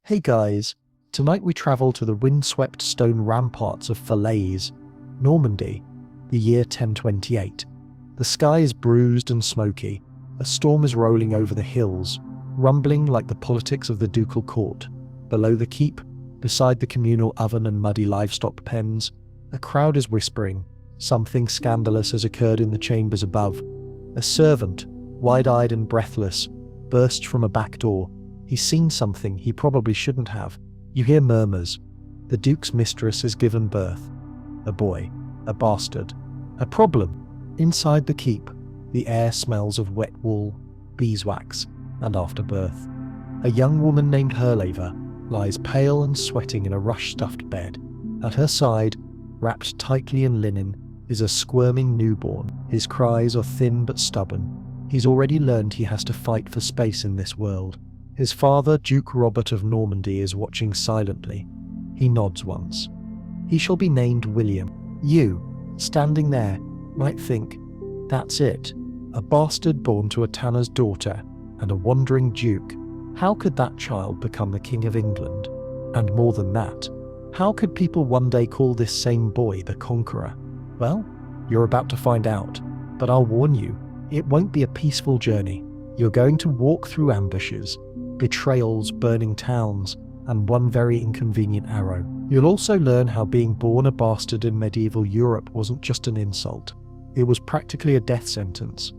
Hey guys, tonight we travel to the windswept stone ramparts of Falaise, Normandy, the year 1028. The sky is bruised and smoky, a storm is rolling over the hills, rumbling like the politics of the ducal court. Below the keep, beside the communal oven and muddy livestock pens, a crowd is whispering. Something scandalous has occurred in the chambers above. A servant, wide-eyed and breathless, bursts from a back door. He's seen something he probably shouldn't have. You hear murmurs. The Duke's mistress has given birth. A boy. A bastard. A problem. Inside the keep, the air smells of wet wool, beeswax, and afterbirth. A young woman named Herleva lies pale and sweating in a rush-stuffed bed. At her side, wrapped tightly in linen, is a squirming newborn. His cries are thin but stubborn. He's already learned he has to fight for space in this world. His father, Duke Robert of Normandy, is watching silently. He nods once. He shall be named William. You, standing there, might think, that's it. A bastard born to a tanner's daughter and a wandering duke. How could that child become the King of England? And more than that, how could people one day call this same boy the Conqueror? Well, you're about to find out, but I'll warn you, it won't be a peaceful journey. You're going to walk through ambushes, betrayals, burning towns, and one very inconvenient arrow. You'll also learn how being born a bastard in medieval Europe wasn't just an insult. It was practically a death sentence.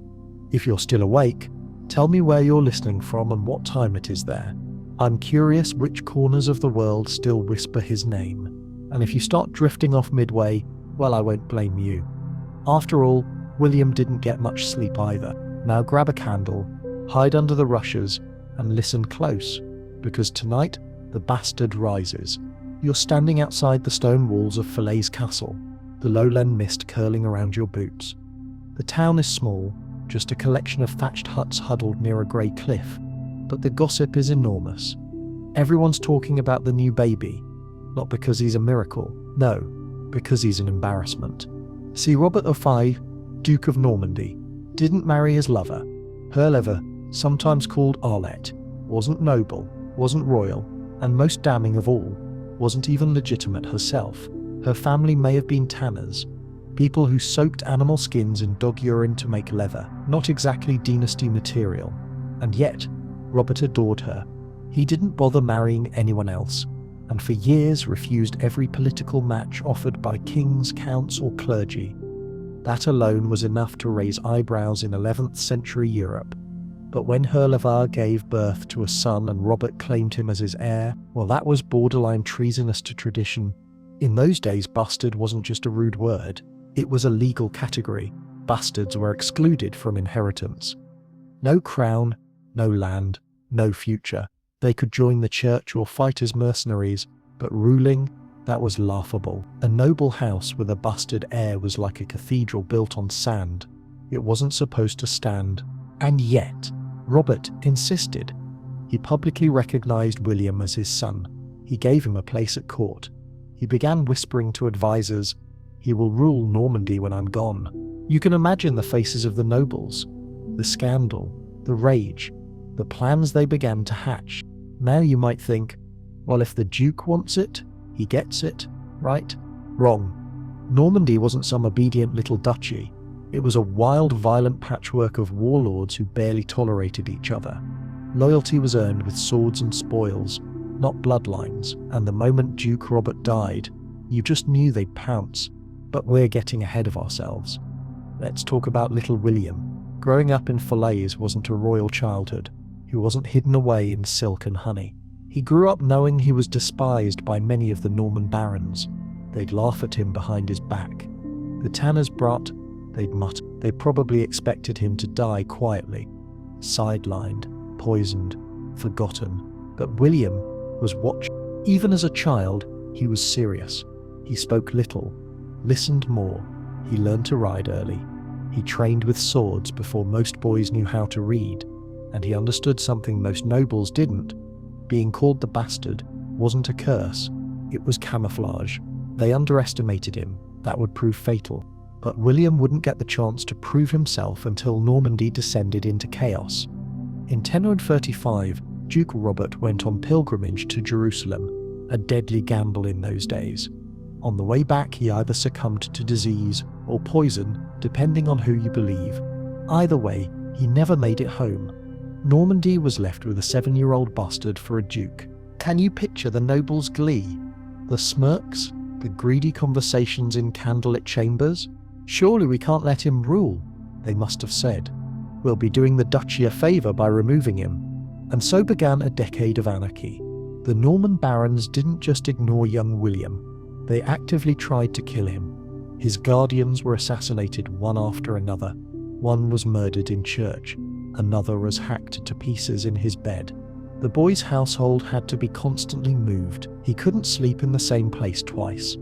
If you're still awake, tell me where you're listening from and what time it is there. I'm curious which corners of the world still whisper his name. And if you start drifting off midway, well, I won't blame you. After all, William didn't get much sleep either. Now grab a candle, hide under the rushes, and listen close, because tonight the bastard rises. You're standing outside the stone walls of Falaise Castle, the lowland mist curling around your boots. The town is small, just a collection of thatched huts huddled near a grey cliff, but the gossip is enormous. Everyone's talking about the new baby, not because he's a miracle, no, because he's an embarrassment. See, Robert of Falaise, Duke of Normandy, didn't marry his lover. Herleva, sometimes called Arlette, wasn't noble, wasn't royal, and most damning of all, wasn't even legitimate herself. Her family may have been tanners, people who soaked animal skins in dog urine to make leather, not exactly dynasty material. And yet, Robert adored her. He didn't bother marrying anyone else, and for years refused every political match offered by kings, counts, or clergy. That alone was enough to raise eyebrows in 11th century Europe. But when Herleva gave birth to a son and Robert claimed him as his heir, well, that was borderline treasonous to tradition. In those days, bastard wasn't just a rude word, it was a legal category. Bastards were excluded from inheritance. No crown, no land, no future. They could join the church or fight as mercenaries, but ruling, that was laughable. A noble house with a bastard heir was like a cathedral built on sand. It wasn't supposed to stand. And yet, Robert insisted. He publicly recognized William as his son. He gave him a place at court. He began whispering to advisors, "He will rule Normandy when I'm gone." You can imagine the faces of the nobles, the scandal, the rage, the plans they began to hatch. Now you might think, well, if the Duke wants it, he gets it, right? Wrong. Normandy wasn't some obedient little duchy. It was a wild, violent patchwork of warlords who barely tolerated each other. Loyalty was earned with swords and spoils, not bloodlines, and the moment Duke Robert died, you just knew they'd pounce. But we're getting ahead of ourselves. Let's talk about little William. Growing up in Falaise wasn't a royal childhood. He wasn't hidden away in silk and honey. He grew up knowing he was despised by many of the Norman barons. They'd laugh at him behind his back. The tanner's brat, they'd mutter. They probably expected him to die quietly, sidelined, poisoned, forgotten. But William was watching. Even as a child, he was serious. He spoke little, listened more. He learned to ride early. He trained with swords before most boys knew how to read, and he understood something most nobles didn't. Being called the bastard wasn't a curse, it was camouflage. They underestimated him. That would prove fatal. But William wouldn't get the chance to prove himself until Normandy descended into chaos. In 1035, Duke Robert went on pilgrimage to Jerusalem, a deadly gamble in those days. On the way back, he either succumbed to disease or poison, depending on who you believe. Either way, he never made it home. Normandy was left with a 7-year-old bastard for a duke. Can you picture the nobles' glee? The smirks? The greedy conversations in candlelit chambers? Surely we can't let him rule, they must have said. We'll be doing the duchy a favour by removing him. And so began a decade of anarchy. The Norman barons didn't just ignore young William, they actively tried to kill him. His guardians were assassinated one after another. One was murdered in church, another was hacked to pieces in his bed. The boy's household had to be constantly moved. He couldn't sleep in the same place twice.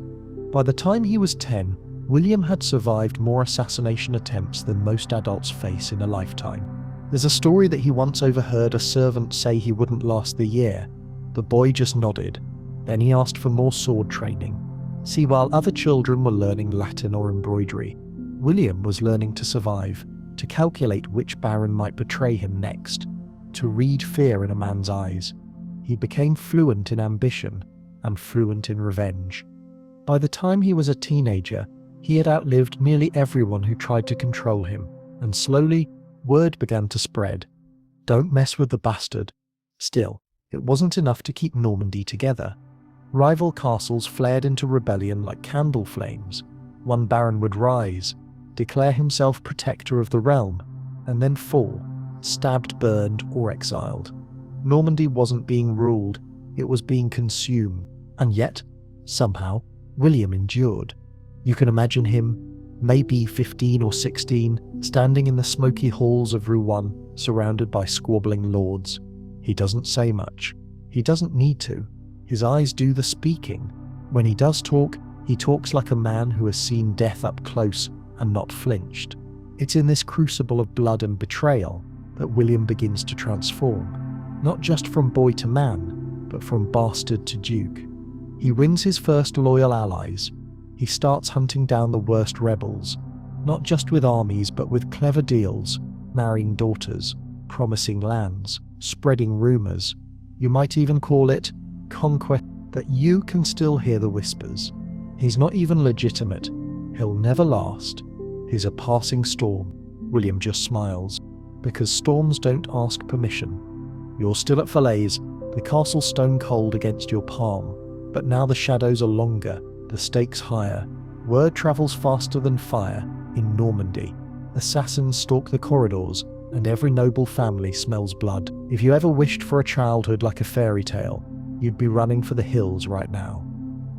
By the time he was 10, William had survived more assassination attempts than most adults face in a lifetime. There's a story that he once overheard a servant say he wouldn't last the year. The boy just nodded. Then he asked for more sword training. See, while other children were learning Latin or embroidery, William was learning to survive, to calculate which baron might betray him next, to read fear in a man's eyes. He became fluent in ambition and fluent in revenge. By the time he was a teenager, he had outlived nearly everyone who tried to control him, and slowly, word began to spread. Don't mess with the bastard. Still, it wasn't enough to keep Normandy together. Rival castles flared into rebellion like candle flames. One baron would rise, declare himself protector of the realm, and then fall, stabbed, burned, or exiled. Normandy wasn't being ruled, it was being consumed. And yet, somehow, William endured. You can imagine him, maybe 15 or 16, standing in the smoky halls of Rouen, surrounded by squabbling lords. He doesn't say much. He doesn't need to. His eyes do the speaking. When he does talk, he talks like a man who has seen death up close and not flinched. It's in this crucible of blood and betrayal that William begins to transform, not just from boy to man, but from bastard to duke. He wins his first loyal allies. He starts hunting down the worst rebels, not just with armies but with clever deals, marrying daughters, promising lands, spreading rumours. You might even call it conquest, that you can still hear the whispers. He's not even legitimate. He'll never last. He's a passing storm. William just smiles, because storms don't ask permission. You're still at Falaise, the castle stone cold against your palm, but now the shadows are longer, the stakes higher. Word travels faster than fire in Normandy. Assassins stalk the corridors, and every noble family smells blood. If you ever wished for a childhood like a fairy tale, you'd be running for the hills right now.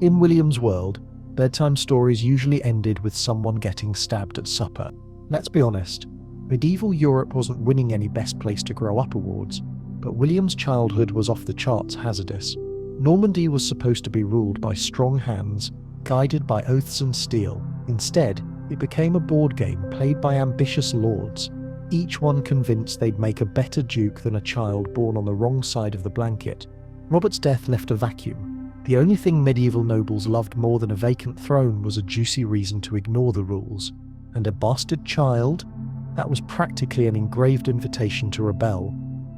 In William's world, bedtime stories usually ended with someone getting stabbed at supper. Let's be honest, medieval Europe wasn't winning any Best Place to Grow Up awards, but William's childhood was off the charts hazardous. Normandy was supposed to be ruled by strong hands, guided by oaths and steel. Instead, it became a board game played by ambitious lords, each one convinced they'd make a better duke than a child born on the wrong side of the blanket. Robert's death left a vacuum. The only thing medieval nobles loved more than a vacant throne was a juicy reason to ignore the rules. And a bastard child? That was practically an engraved invitation to rebel.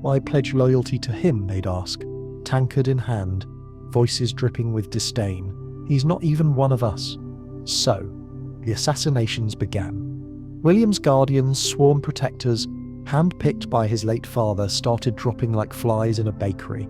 Why pledge loyalty to him, they'd ask, tankard in hand, voices dripping with disdain. He's not even one of us. So, the assassinations began. William's guardians, sworn protectors, hand-picked by his late father, started dropping like flies in a bakery.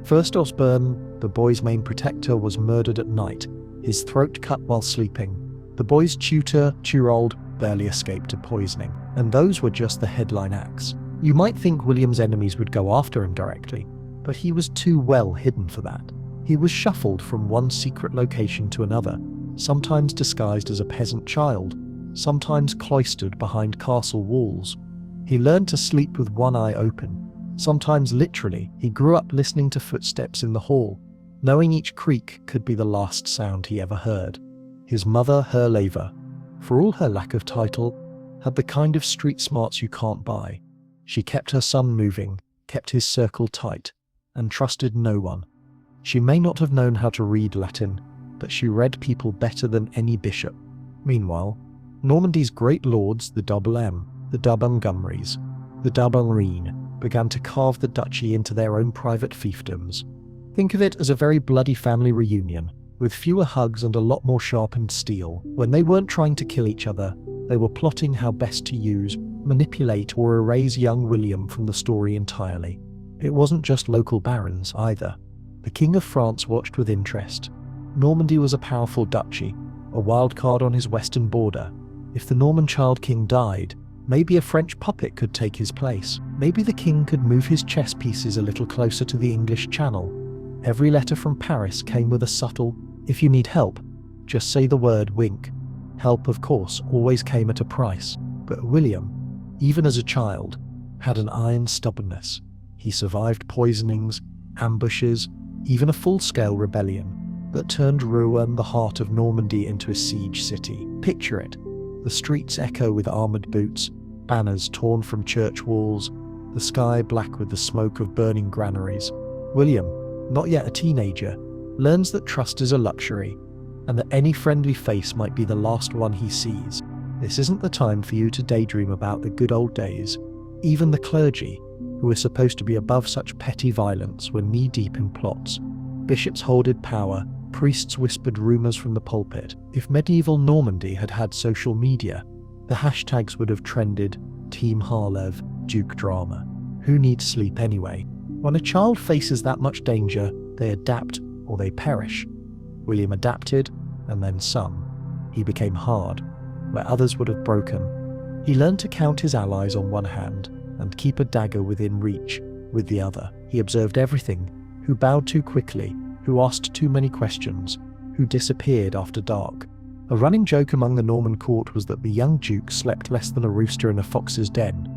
First Osborne, the boy's main protector, was murdered at night, his throat cut while sleeping. The boy's tutor, Turold, barely escaped a poisoning. And those were just the headline acts. You might think William's enemies would go after him directly, but he was too well hidden for that. He was shuffled from one secret location to another, sometimes disguised as a peasant child, sometimes cloistered behind castle walls. He learned to sleep with one eye open. Sometimes literally, he grew up listening to footsteps in the hall, knowing each creak could be the last sound he ever heard. His mother, Herleva, for all her lack of title, had the kind of street smarts you can't buy. She kept her son moving, kept his circle tight, and trusted no one. She may not have known how to read Latin, but she read people better than any bishop. Meanwhile, Normandy's great lords, the Double M, the Double Montgomerys, the Double Reen, began to carve the duchy into their own private fiefdoms. Think of it as a very bloody family reunion, with fewer hugs and a lot more sharpened steel. When they weren't trying to kill each other, they were plotting how best to use, manipulate, or erase young William from the story entirely. It wasn't just local barons either. The King of France watched with interest. Normandy was a powerful duchy, a wild card on his western border. If the Norman child king died, maybe a French puppet could take his place. Maybe the king could move his chess pieces a little closer to the English Channel. Every letter from Paris came with a subtle, "If you need help, just say the word," wink. Help, of course, always came at a price. But William, even as a child, had an iron stubbornness. He survived poisonings, ambushes, even a full-scale rebellion that turned Rouen, the heart of Normandy, into a siege city. Picture it. The streets echo with armoured boots, banners torn from church walls, the sky black with the smoke of burning granaries. William, not yet a teenager, learns that trust is a luxury, and that any friendly face might be the last one he sees. This isn't the time for you to daydream about the good old days. Even the clergy, who are supposed to be above such petty violence, were knee-deep in plots. Bishops hoarded power, priests whispered rumours from the pulpit. If medieval Normandy had had social media, the hashtags would have trended: Team Harlev, Duke Drama. Who needs sleep anyway? When a child faces that much danger, they adapt or they perish. William adapted, and then some. He became hard, where others would have broken. He learned to count his allies on one hand and keep a dagger within reach with the other. He observed everything: who bowed too quickly, who asked too many questions, who disappeared after dark. A running joke among the Norman court was that the young duke slept less than a rooster in a fox's den.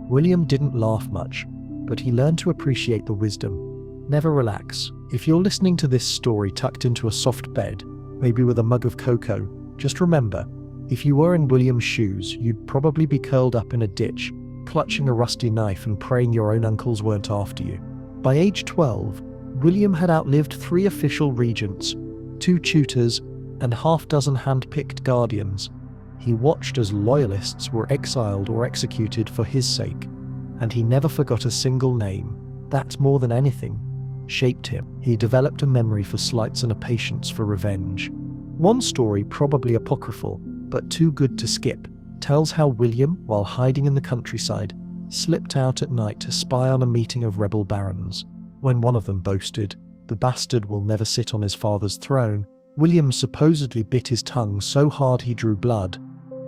William didn't laugh much, but he learned to appreciate the wisdom. Never relax. If you're listening to this story tucked into a soft bed, maybe with a mug of cocoa, just remember, if you were in William's shoes, you'd probably be curled up in a ditch, clutching a rusty knife and praying your own uncles weren't after you. By age 12, William had outlived 3 official regents, 2 tutors, and half-dozen hand-picked guardians. He watched as loyalists were exiled or executed for his sake, and he never forgot a single name. That, more than anything, shaped him. He developed a memory for slights and a patience for revenge. One story, probably apocryphal, but too good to skip, tells how William, while hiding in the countryside, slipped out at night to spy on a meeting of rebel barons. When one of them boasted, "The bastard will never sit on his father's throne," William supposedly bit his tongue so hard he drew blood,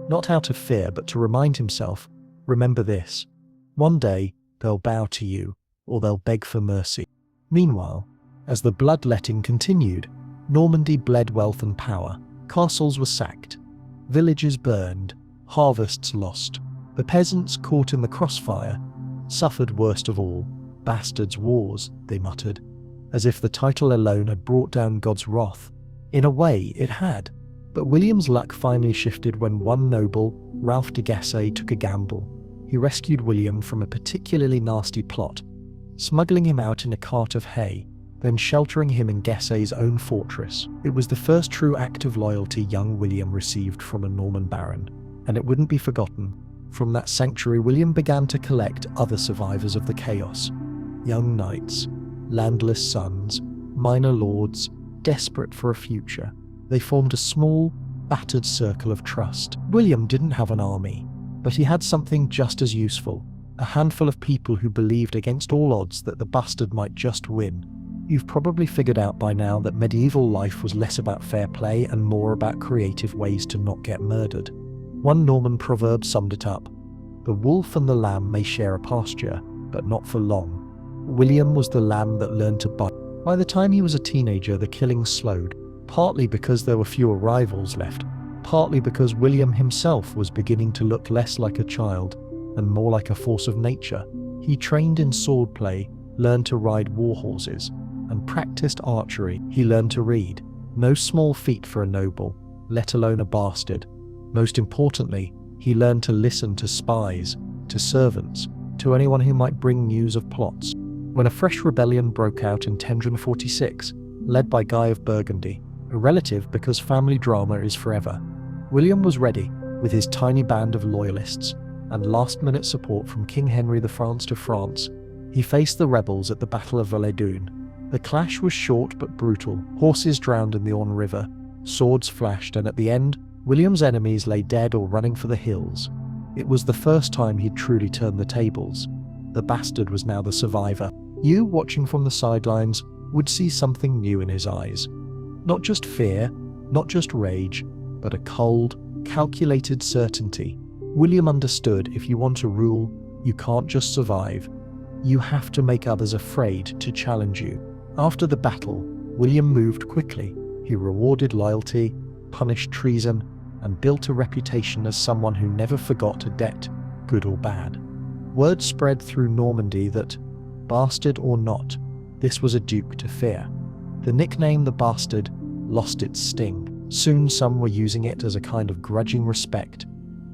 not out of fear but to remind himself, "Remember this, one day they'll bow to you, or they'll beg for mercy." Meanwhile, as the bloodletting continued, Normandy bled wealth and power. Castles were sacked, villages burned, harvests lost. The peasants, caught in the crossfire, suffered worst of all. "Bastards' wars," they muttered, as if the title alone had brought down God's wrath. In a way, it had. But William's luck finally shifted when one noble, Ralph de Gassé, took a gamble. He rescued William from a particularly nasty plot, smuggling him out in a cart of hay, then sheltering him in Gassé's own fortress. It was the first true act of loyalty young William received from a Norman baron, and it wouldn't be forgotten. From that sanctuary, William began to collect other survivors of the chaos. Young knights, landless sons, minor lords, desperate for a future. They formed a small, battered circle of trust. William didn't have an army, but he had something just as useful: a handful of people who believed against all odds that the bastard might just win. You've probably figured out by now that medieval life was less about fair play and more about creative ways to not get murdered. One Norman proverb summed it up: "The wolf and the lamb may share a pasture, but not for long." William was the lamb that learned to bite. By the time he was a teenager, the killings slowed, partly because there were fewer rivals left, partly because William himself was beginning to look less like a child and more like a force of nature. He trained in swordplay, learned to ride war horses, and practiced archery. He learned to read, no small feat for a noble, let alone a bastard. Most importantly, he learned to listen to spies, to servants, to anyone who might bring news of plots. When a fresh rebellion broke out in 1046, led by Guy of Burgundy, a relative because family drama is forever, William was ready, with his tiny band of loyalists and last-minute support from King Henry the France, He faced the rebels at the Battle of Valledun. The clash was short but brutal. Horses drowned in the Orne River, swords flashed, and at the end, William's enemies lay dead or running for the hills. It was the first time he'd truly turned the tables. The bastard was now the survivor. You, watching from the sidelines, would see something new in his eyes. Not just fear, not just rage, but a cold, calculated certainty. William understood if you want to rule, you can't just survive. You have to make others afraid to challenge you. After the battle, William moved quickly. He rewarded loyalty, punished treason, and built a reputation as someone who never forgot a debt, good or bad. Word spread through Normandy that, bastard or not, this was a duke to fear. The nickname the Bastard lost its sting. Soon some were using it as a kind of grudging respect.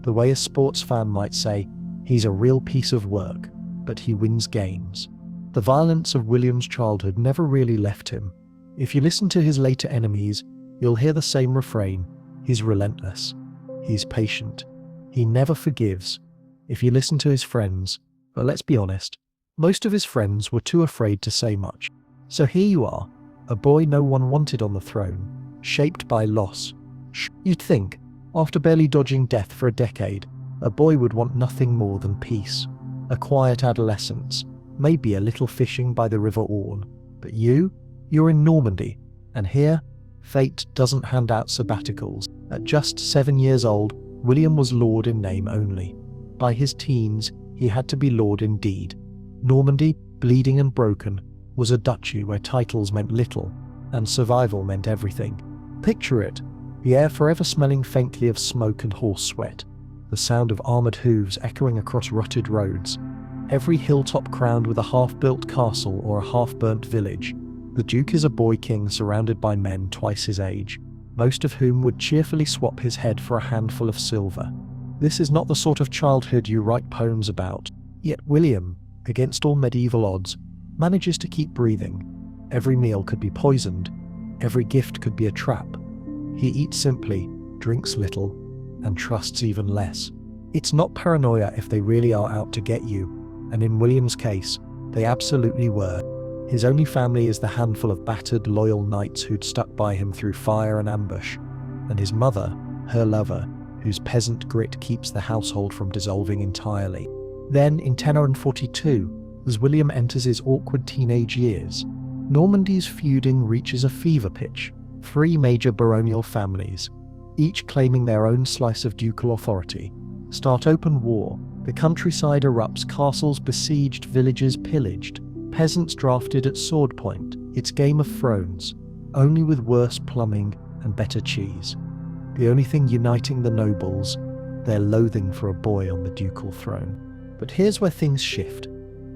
The way a sports fan might say, he's a real piece of work, but he wins games. The violence of William's childhood never really left him. If you listen to his later enemies, you'll hear the same refrain. He's relentless. He's patient. He never forgives. If you listen to his friends, but let's be honest, most of his friends were too afraid to say much. So here you are, a boy no one wanted on the throne, shaped by loss. You'd think, after barely dodging death for a decade, a boy would want nothing more than peace, a quiet adolescence, maybe a little fishing by the River Orne. But you're in Normandy, and here, fate doesn't hand out sabbaticals. At just 7 years old, William was lord in name only. By his teens, he had to be lord in deed. Normandy, bleeding and broken, was a duchy where titles meant little, and survival meant everything. Picture it, the air forever smelling faintly of smoke and horse sweat, the sound of armoured hooves echoing across rutted roads, every hilltop crowned with a half-built castle or a half-burnt village. The Duke is a boy king surrounded by men twice his age, most of whom would cheerfully swap his head for a handful of silver. This is not the sort of childhood you write poems about, yet William, against all medieval odds, manages to keep breathing. Every meal could be poisoned, every gift could be a trap. He eats simply, drinks little, and trusts even less. It's not paranoia if they really are out to get you, and in William's case, they absolutely were. His only family is the handful of battered, loyal knights who'd stuck by him through fire and ambush, and his mother, her lover, whose peasant grit keeps the household from dissolving entirely. Then, in 1042, as William enters his awkward teenage years, Normandy's feuding reaches a fever pitch. 3 major baronial families, each claiming their own slice of ducal authority, start open war. The countryside erupts, castles besieged, villages pillaged, peasants drafted at sword point. It's Game of Thrones, only with worse plumbing and better cheese. The only thing uniting the nobles, their loathing for a boy on the ducal throne. But here's where things shift.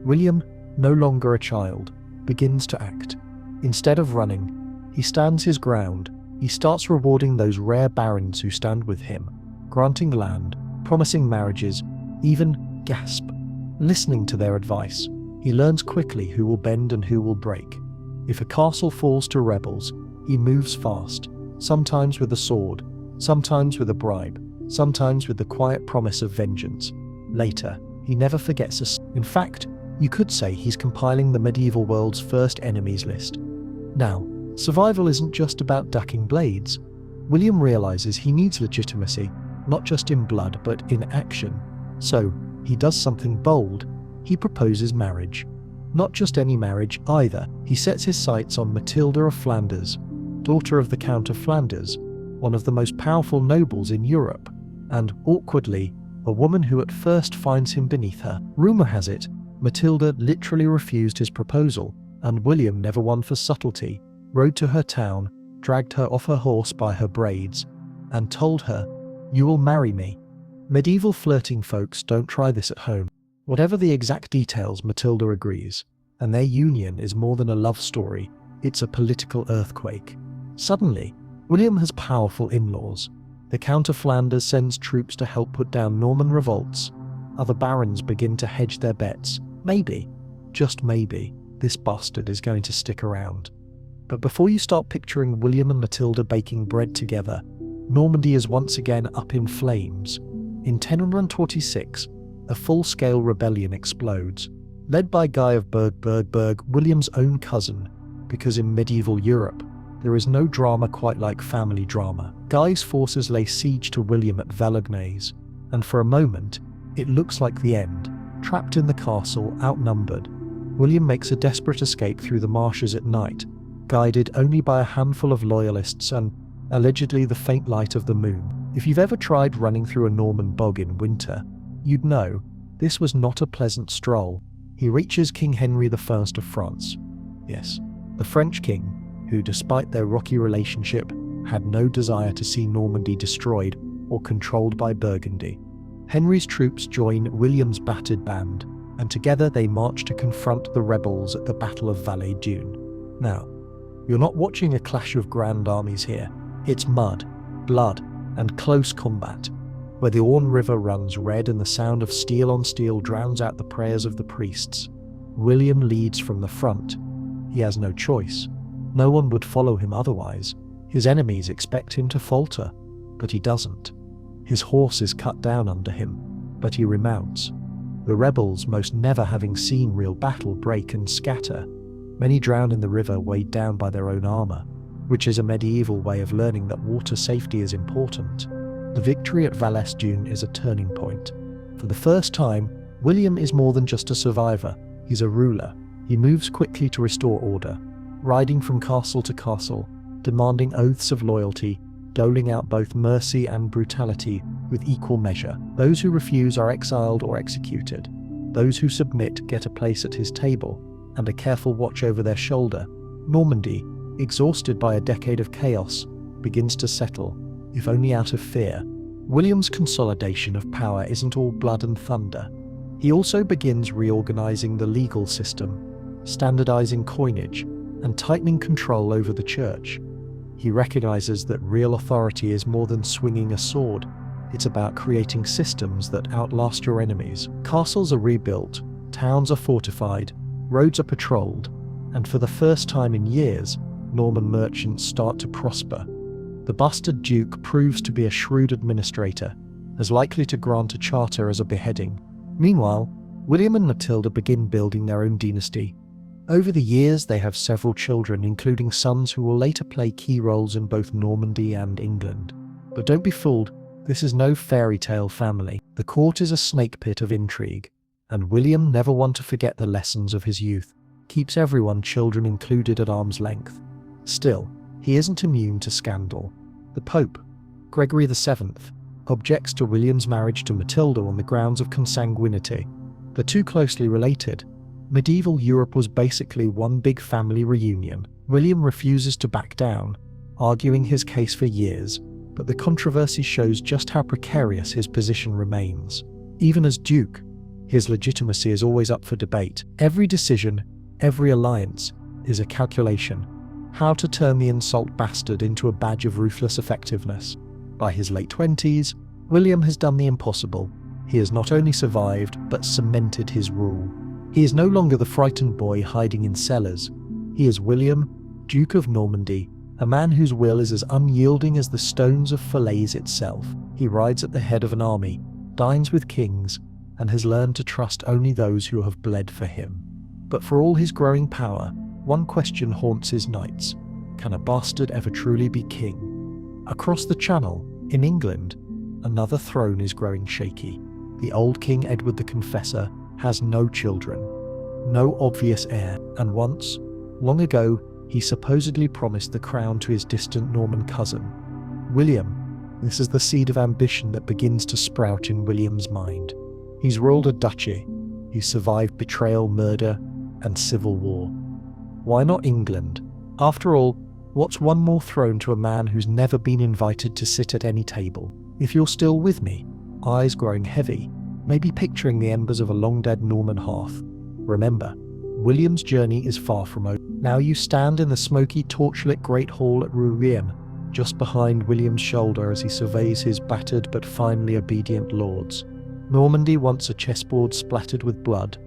William, no longer a child, begins to act. Instead of running, he stands his ground. He starts rewarding those rare barons who stand with him, granting land, promising marriages, even, gasp, listening to their advice. He learns quickly who will bend and who will break. If a castle falls to rebels, he moves fast, sometimes with a sword, sometimes with a bribe, sometimes with the quiet promise of vengeance. Later, he never forgets us. In fact, you could say he's compiling the medieval world's first enemies list. Now, survival isn't just about ducking blades. William realizes he needs legitimacy, not just in blood but in action. So, he does something bold. He proposes marriage. Not just any marriage either. He sets his sights on Matilda of Flanders, daughter of the Count of Flanders, one of the most powerful nobles in Europe, and, awkwardly, a woman who at first finds him beneath her. Rumour has it, Matilda literally refused his proposal, and William, never one for subtlety, rode to her town, dragged her off her horse by her braids, and told her, "You will marry me." Medieval flirting folks don't try this at home. Whatever the exact details, Matilda agrees, and their union is more than a love story, it's a political earthquake. Suddenly, William has powerful in-laws. The Count of Flanders sends troops to help put down Norman revolts. Other barons begin to hedge their bets. Maybe, just maybe, this bastard is going to stick around. But before you start picturing William and Matilda baking bread together, Normandy is once again up in flames. In 1026, a full-scale rebellion explodes. Led by Guy of Berg, William's own cousin, because in medieval Europe, there is no drama quite like family drama. Guy's forces lay siege to William at Valognes, and for a moment, it looks like the end. Trapped in the castle, outnumbered, William makes a desperate escape through the marshes at night, guided only by a handful of loyalists and, allegedly, the faint light of the moon. If you've ever tried running through a Norman bog in winter, you'd know this was not a pleasant stroll. He reaches King Henry I of France. Yes, the French king, who, despite their rocky relationship, had no desire to see Normandy destroyed or controlled by Burgundy. Henry's troops join William's battered band, and together they march to confront the rebels at the Battle of Valais-Dune. Now, you're not watching a clash of grand armies here. It's mud, blood, and close combat, where the Orne River runs red and the sound of steel on steel drowns out the prayers of the priests. William leads from the front. He has no choice. No one would follow him otherwise. His enemies expect him to falter, but he doesn't. His horse is cut down under him, but he remounts. The rebels, most never having seen real battle, break and scatter. Many drown in the river, weighed down by their own armor, which is a medieval way of learning that water safety is important. The victory at Valais-Dune is a turning point. For the first time, William is more than just a survivor. He's a ruler. He moves quickly to restore order, riding from castle to castle, demanding oaths of loyalty, doling out both mercy and brutality with equal measure. Those who refuse are exiled or executed. Those who submit get a place at his table and a careful watch over their shoulder. Normandy, exhausted by a decade of chaos, begins to settle, if only out of fear. William's consolidation of power isn't all blood and thunder. He also begins reorganizing the legal system, standardizing coinage, and tightening control over the church. He recognizes that real authority is more than swinging a sword. It's about creating systems that outlast your enemies. Castles are rebuilt, towns are fortified, roads are patrolled, and for the first time in years, Norman merchants start to prosper. The bastard duke proves to be a shrewd administrator, as likely to grant a charter as a beheading. Meanwhile, William and Matilda begin building their own dynasty. Over the years, they have several children, including sons who will later play key roles in both Normandy and England. But don't be fooled, this is no fairy tale family. The court is a snake pit of intrigue, and William, never one to forget the lessons of his youth, keeps everyone, children included, at arm's length. Still, he isn't immune to scandal. The Pope, Gregory VII, objects to William's marriage to Matilda on the grounds of consanguinity. The two closely related. Medieval Europe was basically one big family reunion. William refuses to back down, arguing his case for years, but the controversy shows just how precarious his position remains. Even as Duke, his legitimacy is always up for debate. Every decision, every alliance, is a calculation. How to turn the insult bastard into a badge of ruthless effectiveness. By his late 20s, William has done the impossible. He has not only survived, but cemented his rule. He is no longer the frightened boy hiding in cellars. He is William, Duke of Normandy, a man whose will is as unyielding as the stones of Falaise itself. He rides at the head of an army, dines with kings, and has learned to trust only those who have bled for him. But for all his growing power, one question haunts his nights. Can a bastard ever truly be king? Across the Channel, in England, another throne is growing shaky. The old King Edward the Confessor has no children, no obvious heir, and once, long ago, he supposedly promised the crown to his distant Norman cousin, William. This is the seed of ambition that begins to sprout in William's mind. He's ruled a duchy, he's survived betrayal, murder, and civil war. Why not England? After all, what's one more throne to a man who's never been invited to sit at any table? If you're still with me, eyes growing heavy, maybe picturing the embers of a long-dead Norman hearth, remember, William's journey is far from over. Now you stand in the smoky, torchlit Great Hall at Rouen, just behind William's shoulder as he surveys his battered but finally obedient lords. Normandy, once a chessboard splattered with blood,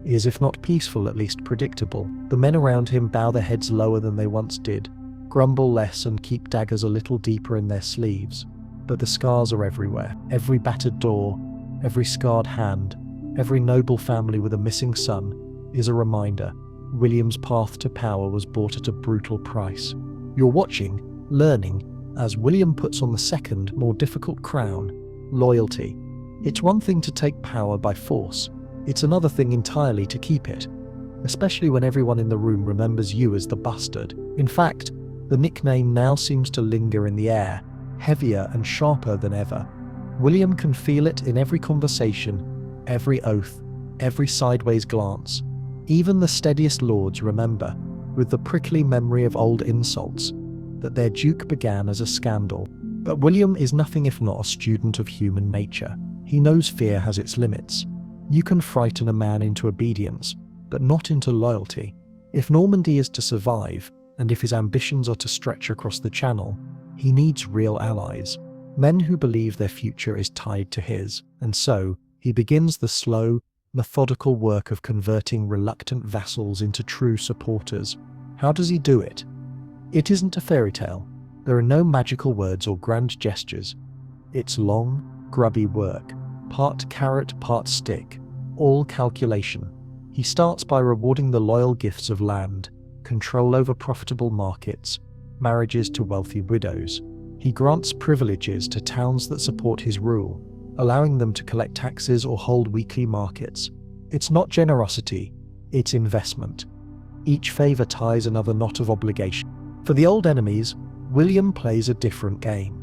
is, if not peaceful, at least predictable. The men around him bow their heads lower than they once did, grumble less, and keep daggers a little deeper in their sleeves. But the scars are everywhere. Every battered door, every scarred hand, every noble family with a missing son, is a reminder. William's path to power was bought at a brutal price. You're watching, learning, as William puts on the second, more difficult crown, loyalty. It's one thing to take power by force. It's another thing entirely to keep it, especially when everyone in the room remembers you as the bastard. In fact, the nickname now seems to linger in the air, heavier and sharper than ever. William can feel it in every conversation, every oath, every sideways glance. Even the steadiest lords remember, with the prickly memory of old insults, that their duke began as a scandal. But William is nothing if not a student of human nature. He knows fear has its limits. You can frighten a man into obedience, but not into loyalty. If Normandy is to survive, and if his ambitions are to stretch across the Channel, he needs real allies, men who believe their future is tied to his. And so, he begins the slow, methodical work of converting reluctant vassals into true supporters. How does he do it? It isn't a fairy tale. There are no magical words or grand gestures. It's long, grubby work, part carrot, part stick, all calculation. He starts by rewarding the loyal gifts of land, control over profitable markets, marriages to wealthy widows. He grants privileges to towns that support his rule, allowing them to collect taxes or hold weekly markets. It's not generosity, it's investment. Each favor ties another knot of obligation. For the old enemies, William plays a different game.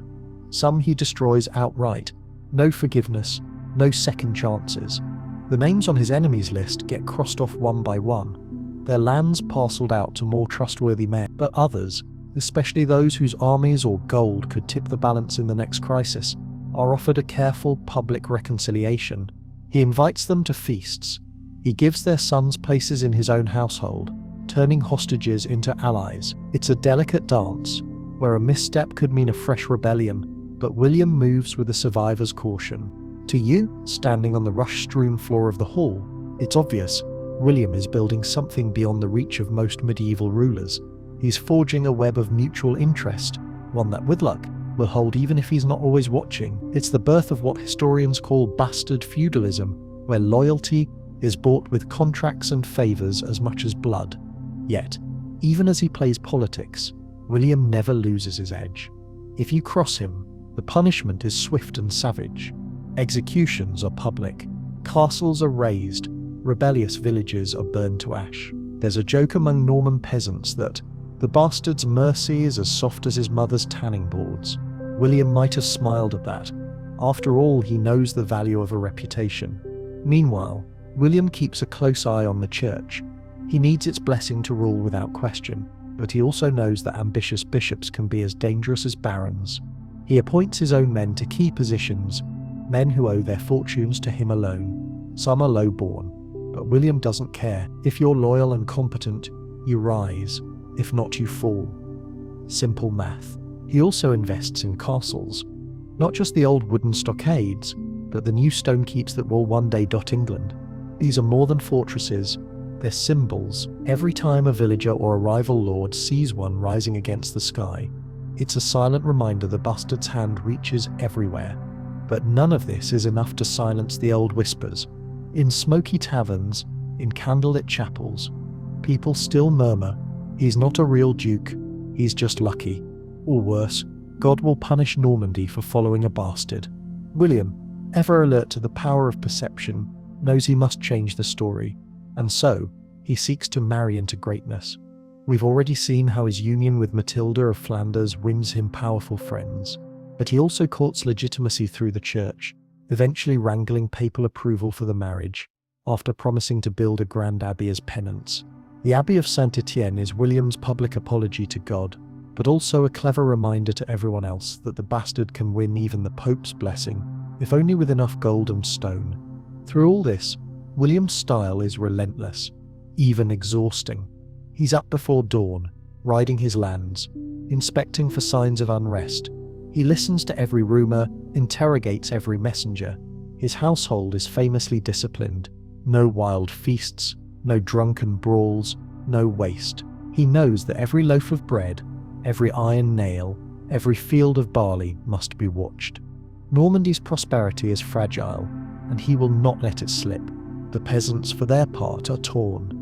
Some he destroys outright. No forgiveness, no second chances. The names on his enemies list get crossed off one by one, their lands parceled out to more trustworthy men. But others, especially those whose armies or gold could tip the balance in the next crisis, are offered a careful public reconciliation. He invites them to feasts. He gives their sons places in his own household, turning hostages into allies. It's a delicate dance, where a misstep could mean a fresh rebellion, but William moves with a survivor's caution. To you, standing on the rush-strewn floor of the hall, it's obvious William is building something beyond the reach of most medieval rulers. He's forging a web of mutual interest, one that, with luck, will hold even if he's not always watching. It's the birth of what historians call bastard feudalism, where loyalty is bought with contracts and favours as much as blood. Yet, even as he plays politics, William never loses his edge. If you cross him, the punishment is swift and savage. Executions are public, castles are razed, rebellious villages are burned to ash. There's a joke among Norman peasants that the bastard's mercy is as soft as his mother's tanning boards. William might have smiled at that. After all, he knows the value of a reputation. Meanwhile, William keeps a close eye on the church. He needs its blessing to rule without question, but he also knows that ambitious bishops can be as dangerous as barons. He appoints his own men to key positions, men who owe their fortunes to him alone. Some are low-born, but William doesn't care. If you're loyal and competent, you rise. If not, you fall. Simple math. He also invests in castles. Not just the old wooden stockades, but the new stone keeps that will one day dot England. These are more than fortresses, they're symbols. Every time a villager or a rival lord sees one rising against the sky, it's a silent reminder the bastard's hand reaches everywhere. But none of this is enough to silence the old whispers. In smoky taverns, in candlelit chapels, people still murmur, he's not a real duke, he's just lucky. Or worse, God will punish Normandy for following a bastard. William, ever alert to the power of perception, knows he must change the story, and so he seeks to marry into greatness. We've already seen how his union with Matilda of Flanders wins him powerful friends, but he also courts legitimacy through the church, eventually wrangling papal approval for the marriage, after promising to build a grand abbey as penance. The Abbey of Saint-Étienne is William's public apology to God, but also a clever reminder to everyone else that the bastard can win even the Pope's blessing, if only with enough gold and stone. Through all this, William's style is relentless, even exhausting. He's up before dawn, riding his lands, inspecting for signs of unrest. He listens to every rumour, interrogates every messenger. His household is famously disciplined. No wild feasts, no drunken brawls, no waste. He knows that every loaf of bread, every iron nail, every field of barley must be watched. Normandy's prosperity is fragile, and he will not let it slip. The peasants, for their part, are torn.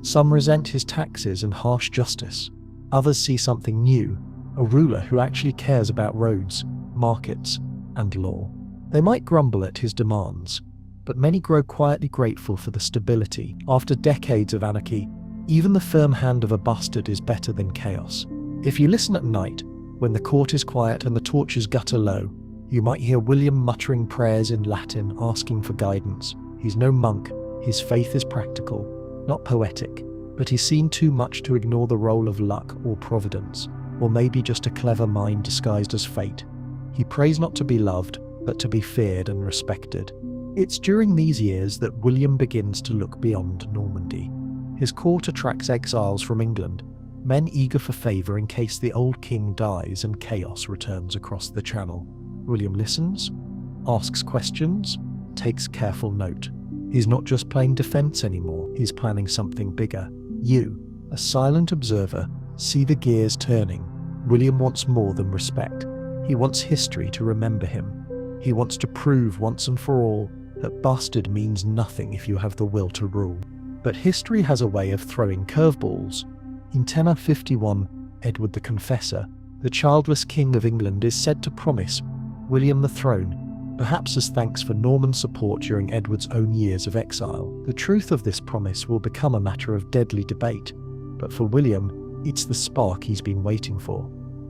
Some resent his taxes and harsh justice. Others see something new, a ruler who actually cares about roads, markets, and law. They might grumble at his demands, but many grow quietly grateful for the stability. After decades of anarchy, even the firm hand of a bastard is better than chaos. If you listen at night, when the court is quiet and the torches gutter low, you might hear William muttering prayers in Latin, asking for guidance. He's no monk, his faith is practical, not poetic, but he's seen too much to ignore the role of luck or providence, or maybe just a clever mind disguised as fate. He prays not to be loved, but to be feared and respected. It's during these years that William begins to look beyond Normandy. His court attracts exiles from England, men eager for favour in case the old king dies and chaos returns across the Channel. William listens, asks questions, takes careful note. He's not just playing defence anymore, he's planning something bigger. You, a silent observer, see the gears turning. William wants more than respect. He wants history to remember him. He wants to prove once and for all that bastard means nothing if you have the will to rule. But history has a way of throwing curveballs. In 1051, Edward the Confessor, the childless king of England, is said to promise William the throne, perhaps as thanks for Norman support during Edward's own years of exile. The truth of this promise will become a matter of deadly debate, but for William, it's the spark he's been waiting for.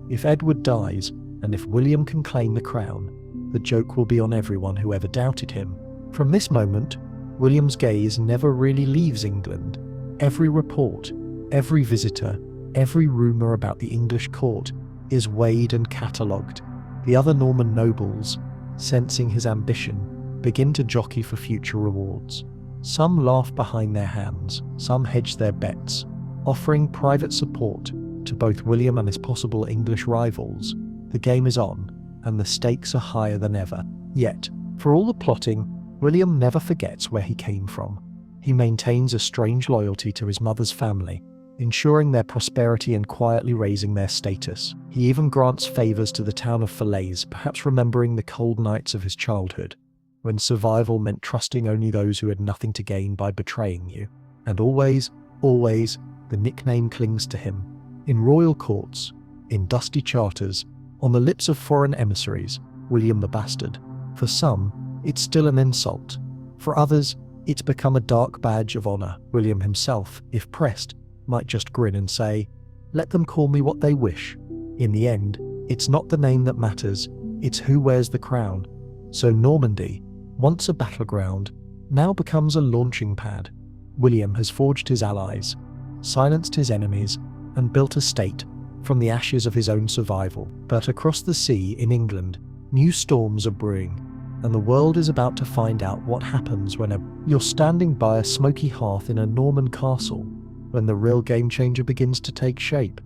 If Edward dies, and if William can claim the crown, the joke will be on everyone who ever doubted him. From this moment, William's gaze never really leaves England. Every report, every visitor, every rumour about the English court is weighed and catalogued. The other Norman nobles, sensing his ambition, begin to jockey for future rewards. Some laugh behind their hands, some hedge their bets, offering private support to both William and his possible English rivals. The game is on, and the stakes are higher than ever. Yet, for all the plotting, William never forgets where he came from. He maintains a strange loyalty to his mother's family, ensuring their prosperity and quietly raising their status. He even grants favours to the town of Falaise, perhaps remembering the cold nights of his childhood, when survival meant trusting only those who had nothing to gain by betraying you. And always, always, the nickname clings to him. In royal courts, in dusty charters, on the lips of foreign emissaries, William the Bastard. For some, it's still an insult. For others, it's become a dark badge of honour. William himself, if pressed, might just grin and say, "Let them call me what they wish." In the end, it's not the name that matters, it's who wears the crown. So Normandy, once a battleground, now becomes a launching pad. William has forged his allies, silenced his enemies, and built a state from the ashes of his own survival. But across the sea in England, new storms are brewing, and the world is about to find out what happens when you're standing by a smoky hearth in a Norman castle, when the real game changer begins to take shape.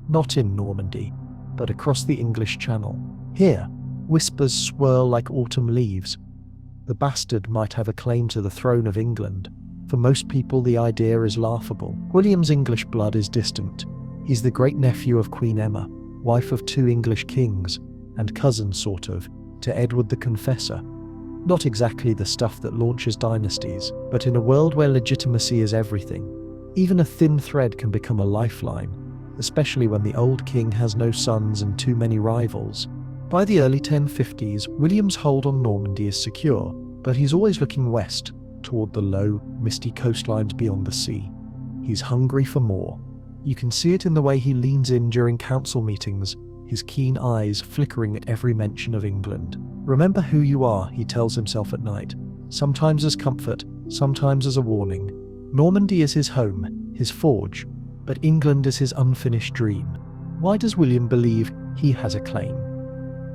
Not in Normandy, but across the English Channel. Here, whispers swirl like autumn leaves. The bastard might have a claim to the throne of England. For most people, the idea is laughable. William's English blood is distant. He's the great-nephew of Queen Emma, wife of 2 English kings, and cousin, sort of, to Edward the Confessor. Not exactly the stuff that launches dynasties, but in a world where legitimacy is everything, even a thin thread can become a lifeline, especially when the old king has no sons and too many rivals. By the early 1050s, William's hold on Normandy is secure, but he's always looking west, toward the low, misty coastlines beyond the sea. He's hungry for more. You can see it in the way he leans in during council meetings, his keen eyes flickering at every mention of England. "Remember who you are," he tells himself at night, sometimes as comfort, sometimes as a warning. Normandy is his home, his forge, but England is his unfinished dream. Why does William believe he has a claim?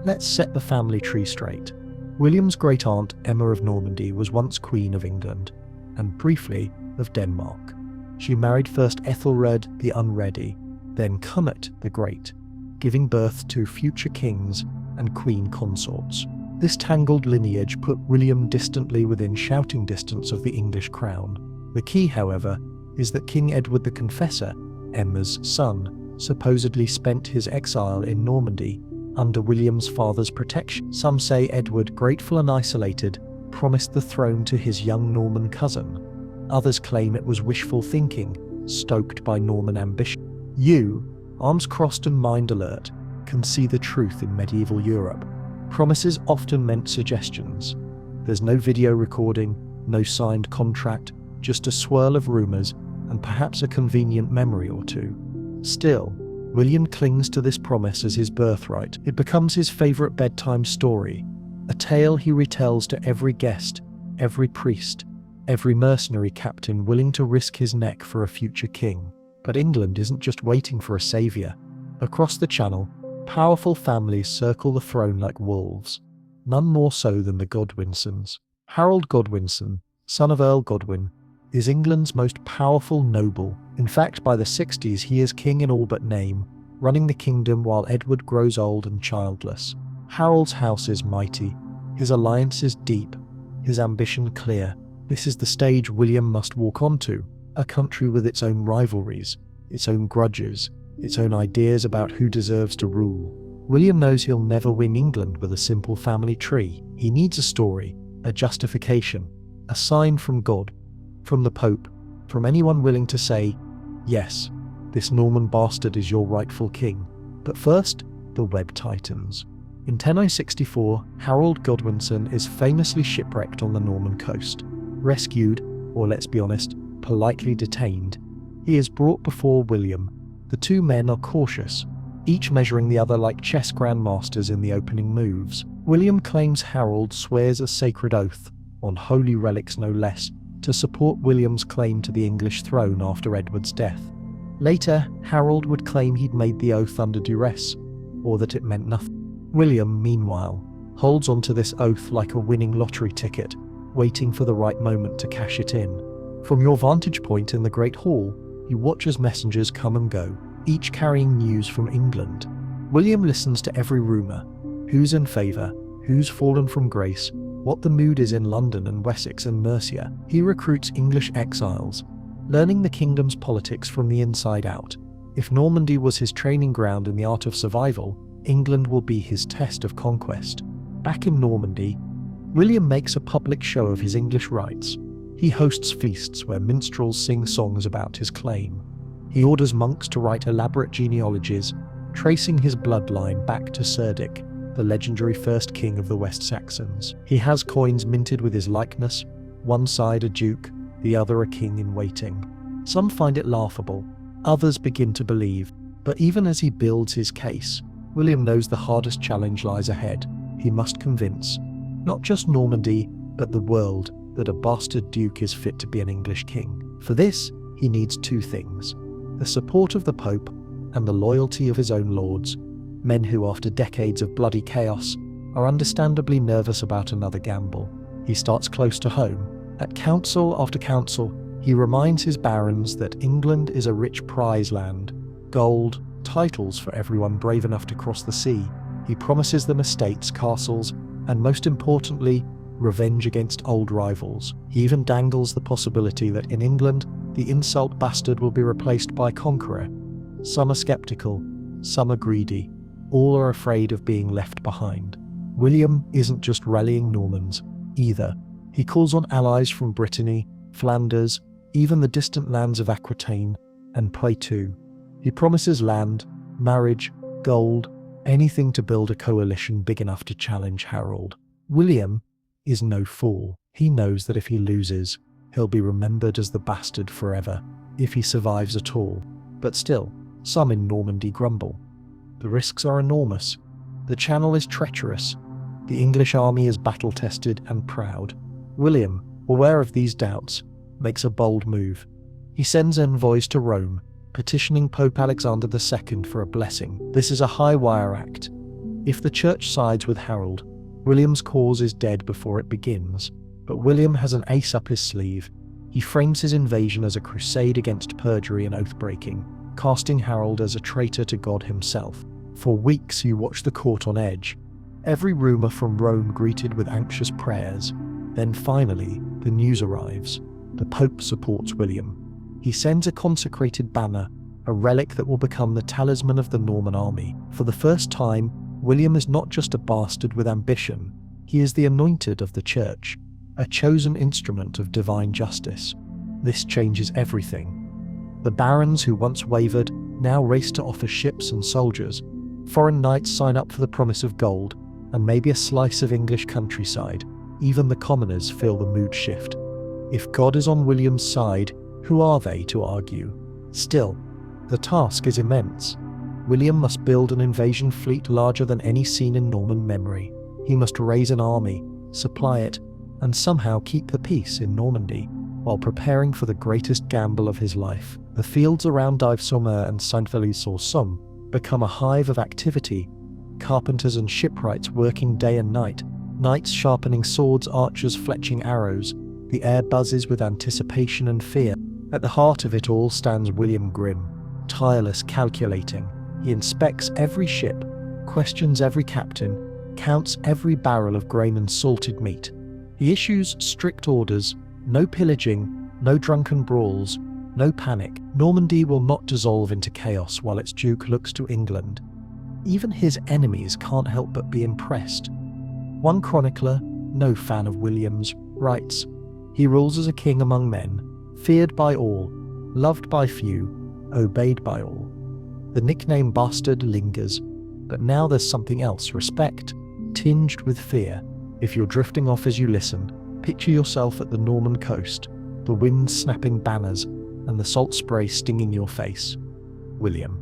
Let's set the family tree straight. William's great-aunt Emma of Normandy was once Queen of England, and briefly of Denmark. She married first Ethelred the Unready, then Cnut the Great, giving birth to future kings and queen consorts. This tangled lineage put William distantly within shouting distance of the English crown. The key, however, is that King Edward the Confessor, Emma's son, supposedly spent his exile in Normandy under William's father's protection. Some say Edward, grateful and isolated, promised the throne to his young Norman cousin. Others claim it was wishful thinking, stoked by Norman ambition. You, arms crossed and mind alert, can see the truth in medieval Europe. Promises often meant suggestions. There's no video recording, no signed contract, just a swirl of rumours and perhaps a convenient memory or two. Still, William clings to this promise as his birthright. It becomes his favourite bedtime story, a tale he retells to every guest, every priest, every mercenary captain willing to risk his neck for a future king. But England isn't just waiting for a saviour. Across the Channel, powerful families circle the throne like wolves, none more so than the Godwinsons. Harold Godwinson, son of Earl Godwin, is England's most powerful noble. In fact, by the 60s he is king in all but name, running the kingdom while Edward grows old and childless. Harold's house is mighty, his alliances deep, his ambition clear. This is the stage William must walk onto, a country with its own rivalries, its own grudges, its own ideas about who deserves to rule. William knows he'll never win England with a simple family tree. He needs a story, a justification, a sign from God, from the Pope, from anyone willing to say, yes, this Norman bastard is your rightful king. But first, the Webb Titans. In 1064, Harold Godwinson is famously shipwrecked on the Norman coast. Rescued, or let's be honest, politely detained, he is brought before William. The two men are cautious, each measuring the other like chess grandmasters in the opening moves. William claims Harold swears a sacred oath, on holy relics no less, to support William's claim to the English throne after Edward's death. Later, Harold would claim he'd made the oath under duress, or that it meant nothing. William, meanwhile, holds onto this oath like a winning lottery ticket, waiting for the right moment to cash it in. From your vantage point in the Great Hall, you watch as messengers come and go, each carrying news from England. William listens to every rumour, who's in favour, who's fallen from grace, what the mood is in London and Wessex and Mercia. He recruits English exiles, learning the kingdom's politics from the inside out. If Normandy was his training ground in the art of survival, England will be his test of conquest. Back in Normandy, William makes a public show of his English rights. He hosts feasts where minstrels sing songs about his claim. He orders monks to write elaborate genealogies, tracing his bloodline back to Cerdic, the legendary first king of the West Saxons. He has coins minted with his likeness, one side a duke, the other a king in waiting. Some find it laughable, others begin to believe, but even as he builds his case, William knows the hardest challenge lies ahead. He must convince, not just Normandy, but the world, that a bastard duke is fit to be an English king. For this, he needs two things: the support of the Pope and the loyalty of his own lords, men who, after decades of bloody chaos, are understandably nervous about another gamble. He starts close to home. At council after council, he reminds his barons that England is a rich prize land, gold, titles for everyone brave enough to cross the sea. He promises them estates, castles, and most importantly, revenge against old rivals. He even dangles the possibility that in England, the insult bastard will be replaced by conqueror. Some are skeptical, some are greedy, all are afraid of being left behind. William isn't just rallying Normans, either. He calls on allies from Brittany, Flanders, even the distant lands of Aquitaine and Poitou. He promises land, marriage, gold, anything to build a coalition big enough to challenge Harold. William is no fool. He knows that if he loses, he'll be remembered as the bastard forever, if he survives at all. But still, some in Normandy grumble. The risks are enormous. The Channel is treacherous. The English army is battle-tested and proud. William, aware of these doubts, makes a bold move. He sends envoys to Rome, petitioning Pope Alexander II for a blessing. This is a high-wire act. If the church sides with Harold, William's cause is dead before it begins. But William has an ace up his sleeve. He frames his invasion as a crusade against perjury and oath-breaking, casting Harold as a traitor to God himself. For weeks you watch the court on edge, every rumour from Rome greeted with anxious prayers. Then finally, the news arrives. The Pope supports William. He sends a consecrated banner, a relic that will become the talisman of the Norman army. For the first time, William is not just a bastard with ambition, he is the anointed of the church, a chosen instrument of divine justice. This changes everything. The barons who once wavered now race to offer ships and soldiers. Foreign knights sign up for the promise of gold and maybe a slice of English countryside. Even the commoners feel the mood shift. If God is on William's side, who are they to argue? Still, the task is immense. William must build an invasion fleet larger than any seen in Norman memory. He must raise an army, supply it, and somehow keep the peace in Normandy, while preparing for the greatest gamble of his life. The fields around Dives-sur-Mer and Saint-Velary-sur-Somme become a hive of activity, carpenters and shipwrights working day and night, knights sharpening swords, archers fletching arrows. The air buzzes with anticipation and fear. At the heart of it all stands William Grim, tireless, calculating. He inspects every ship, questions every captain, counts every barrel of grain and salted meat. He issues strict orders: no pillaging, no drunken brawls, no panic. Normandy will not dissolve into chaos while its duke looks to England. Even his enemies can't help but be impressed. One chronicler, no fan of William's, writes, "He rules as a king among men, feared by all, loved by few, obeyed by all." The nickname bastard lingers, but now there's something else: respect, tinged with fear. If you're drifting off as you listen, picture yourself at the Norman coast, the wind snapping banners and the salt spray stinging your face. William,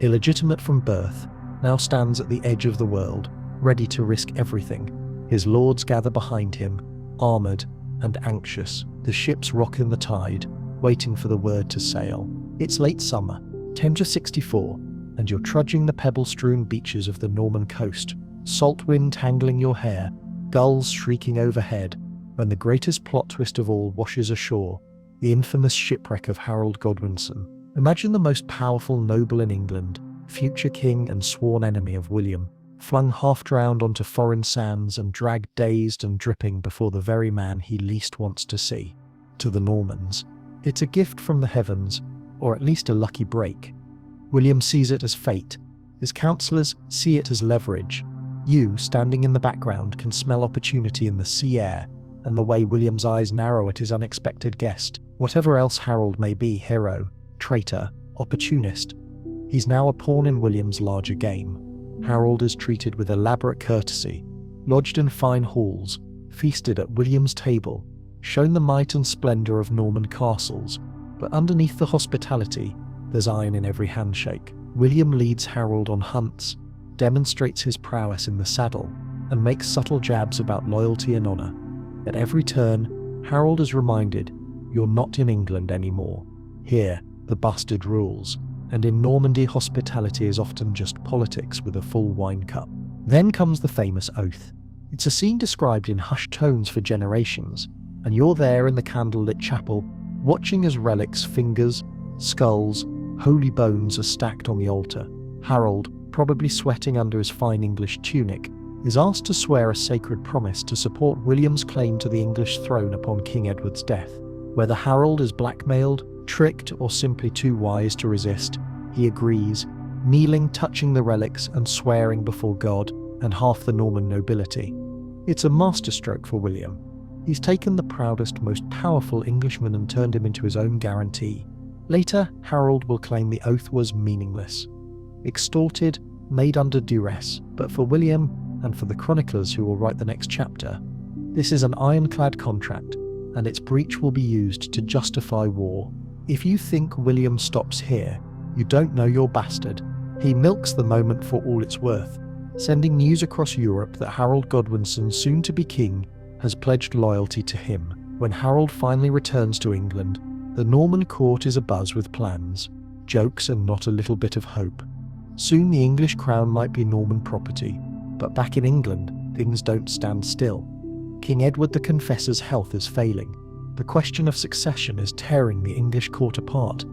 illegitimate from birth, now stands at the edge of the world, ready to risk everything. His lords gather behind him, armoured and anxious. The ships rock in the tide, waiting for the word to sail. It's late summer, 1064, and you're trudging the pebble-strewn beaches of the Norman coast, salt wind tangling your hair, gulls shrieking overhead, when the greatest plot twist of all washes ashore, the infamous shipwreck of Harold Godwinson. Imagine the most powerful noble in England, future king and sworn enemy of William, flung half-drowned onto foreign sands and dragged dazed and dripping before the very man he least wants to see. To the Normans, it's a gift from the heavens, or at least a lucky break. William sees it as fate. His counsellors see it as leverage. You, standing in the background, can smell opportunity in the sea air, and the way William's eyes narrow at his unexpected guest. Whatever else Harold may be, hero, traitor, opportunist, he's now a pawn in William's larger game. Harold is treated with elaborate courtesy, lodged in fine halls, feasted at William's table, shown the might and splendour of Norman castles, but underneath the hospitality, there's iron in every handshake. William leads Harold on hunts, demonstrates his prowess in the saddle, and makes subtle jabs about loyalty and honour. At every turn, Harold is reminded, you're not in England anymore. Here, the bastard rules, and in Normandy hospitality is often just politics with a full wine cup. Then comes the famous oath. It's a scene described in hushed tones for generations, and you're there in the candlelit chapel, watching as relics, fingers, skulls, holy bones are stacked on the altar. Harold, probably sweating under his fine English tunic, is asked to swear a sacred promise to support William's claim to the English throne upon King Edward's death. Whether Harold is blackmailed, tricked, or simply too wise to resist, he agrees, kneeling, touching the relics, and swearing before God and half the Norman nobility. It's a masterstroke for William. He's taken the proudest, most powerful Englishman and turned him into his own guarantee. Later, Harold will claim the oath was meaningless, extorted, made under duress, but for William, and for the chroniclers who will write the next chapter, this is an ironclad contract, and its breach will be used to justify war. If you think William stops here, you don't know your bastard. He milks the moment for all it's worth, sending news across Europe that Harold Godwinson, soon to be king, has pledged loyalty to him. When Harold finally returns to England, the Norman court is abuzz with plans, jokes, and not a little bit of hope. Soon the English crown might be Norman property, but back in England, things don't stand still. King Edward the Confessor's health is failing. The question of succession is tearing the English court apart.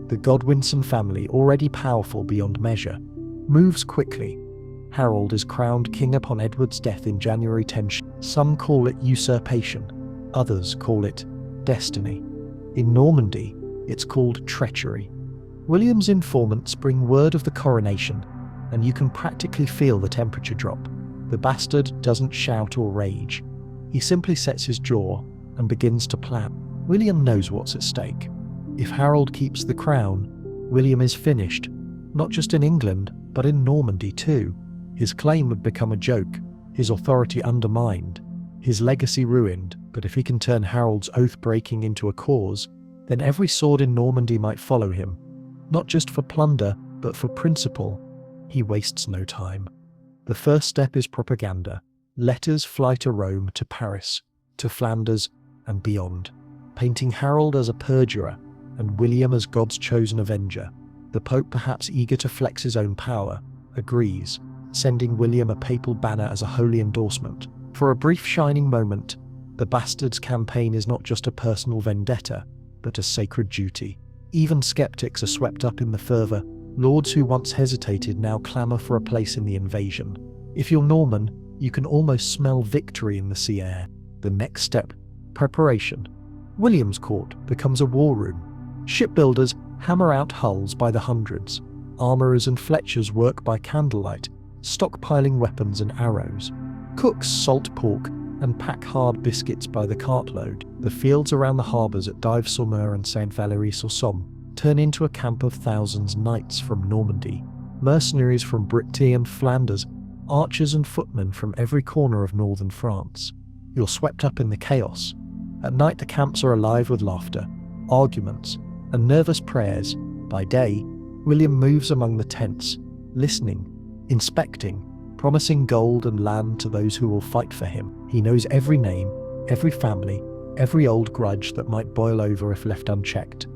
The Godwinson family, already powerful beyond measure, moves quickly. Harold is crowned king upon Edward's death in January 10. Some call it usurpation, others call it destiny. In Normandy, it's called treachery. William's informants bring word of the coronation, and you can practically feel the temperature drop. The bastard doesn't shout or rage. He simply sets his jaw and begins to plan. William knows what's at stake. If Harold keeps the crown, William is finished, not just in England, but in Normandy too. His claim would become a joke, his authority undermined, his legacy ruined. But if he can turn Harold's oath-breaking into a cause, then every sword in Normandy might follow him, not just for plunder, but for principle. He wastes no time. The first step is propaganda. Letters fly to Rome, to Paris, to Flanders, and beyond, painting Harold as a perjurer and William as God's chosen avenger. The Pope, perhaps eager to flex his own power, agrees, sending William a papal banner as a holy endorsement. For a brief shining moment, the bastard's campaign is not just a personal vendetta, but a sacred duty. Even skeptics are swept up in the fervour. Lords who once hesitated now clamour for a place in the invasion. If you're Norman, you can almost smell victory in the sea air. The next step, preparation. William's court becomes a war room. Shipbuilders hammer out hulls by the hundreds. Armourers and fletchers work by candlelight, stockpiling weapons and arrows. Cooks salt pork and pack hard biscuits by the cartload. The fields around the harbours at Dives-sur-Mer and Saint-Valery-sur-Somme turn into a camp of thousands knights from Normandy, mercenaries from Brittany and Flanders, archers and footmen from every corner of northern France. You're swept up in the chaos. At night the camps are alive with laughter, arguments, and nervous prayers. By day, William moves among the tents, listening, inspecting, promising gold and land to those who will fight for him. He knows every name, every family, every old grudge that might boil over if left unchecked.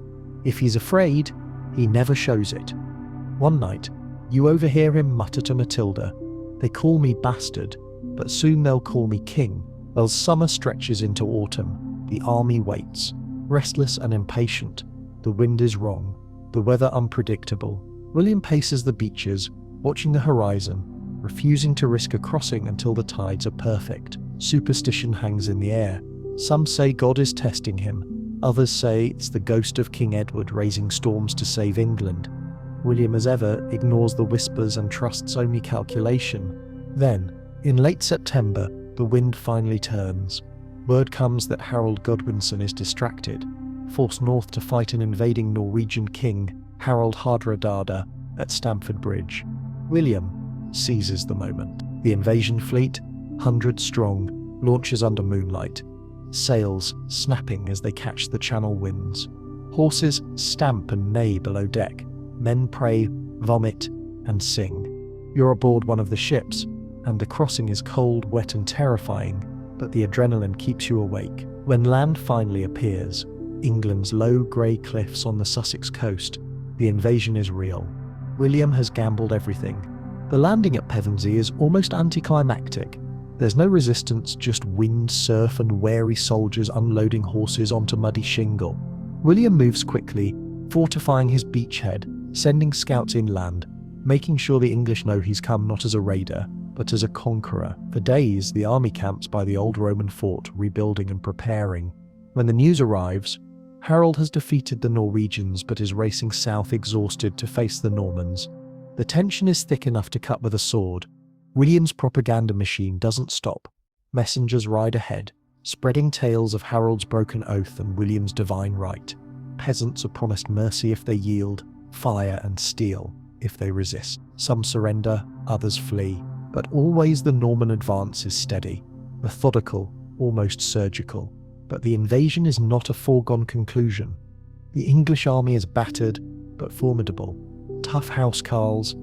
If he's afraid, he never shows it. One night, you overhear him mutter to Matilda, "They call me bastard, but soon they'll call me king." As summer stretches into autumn, the army waits, restless and impatient. The wind is wrong, the weather unpredictable. William paces the beaches, watching the horizon, refusing to risk a crossing until the tides are perfect. Superstition hangs in the air. Some say God is testing him. Others say it's the ghost of King Edward raising storms to save England. William, as ever, ignores the whispers and trusts only calculation. Then, in late September, the wind finally turns. Word comes that Harold Godwinson is distracted, forced north to fight an invading Norwegian king, Harald Hardrada, at Stamford Bridge. William seizes the moment. The invasion fleet, 100 strong, launches under moonlight, sails snapping as they catch the channel winds. Horses stamp and neigh below deck. Men pray, vomit, and sing. You're aboard one of the ships, and the crossing is cold, wet, and terrifying, but the adrenaline keeps you awake. When land finally appears, England's low grey cliffs on the Sussex coast, the invasion is real. William has gambled everything. The landing at Pevensey is almost anticlimactic. There's no resistance, just wind, surf, and wary soldiers unloading horses onto muddy shingle. William moves quickly, fortifying his beachhead, sending scouts inland, making sure the English know he's come not as a raider, but as a conqueror. For days, the army camps by the old Roman fort, rebuilding and preparing. When the news arrives, Harold has defeated the Norwegians but is racing south exhausted to face the Normans. The tension is thick enough to cut with a sword. William's propaganda machine doesn't stop. Messengers ride ahead, spreading tales of Harold's broken oath and William's divine right. Peasants are promised mercy if they yield, fire and steel if they resist. Some surrender, others flee, but always the Norman advance is steady, methodical, almost surgical. But the invasion is not a foregone conclusion. The English army is battered, but formidable. Tough housecarls,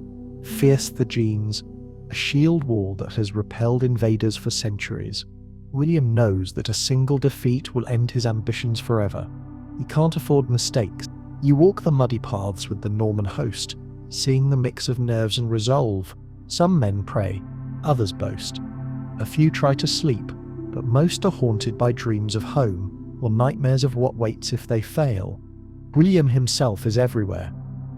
fierce the genes, a shield wall that has repelled invaders for centuries. William knows that a single defeat will end his ambitions forever. He can't afford mistakes. You walk the muddy paths with the Norman host, seeing the mix of nerves and resolve. Some men pray, others boast. A few try to sleep, but most are haunted by dreams of home or nightmares of what waits if they fail. William himself is everywhere,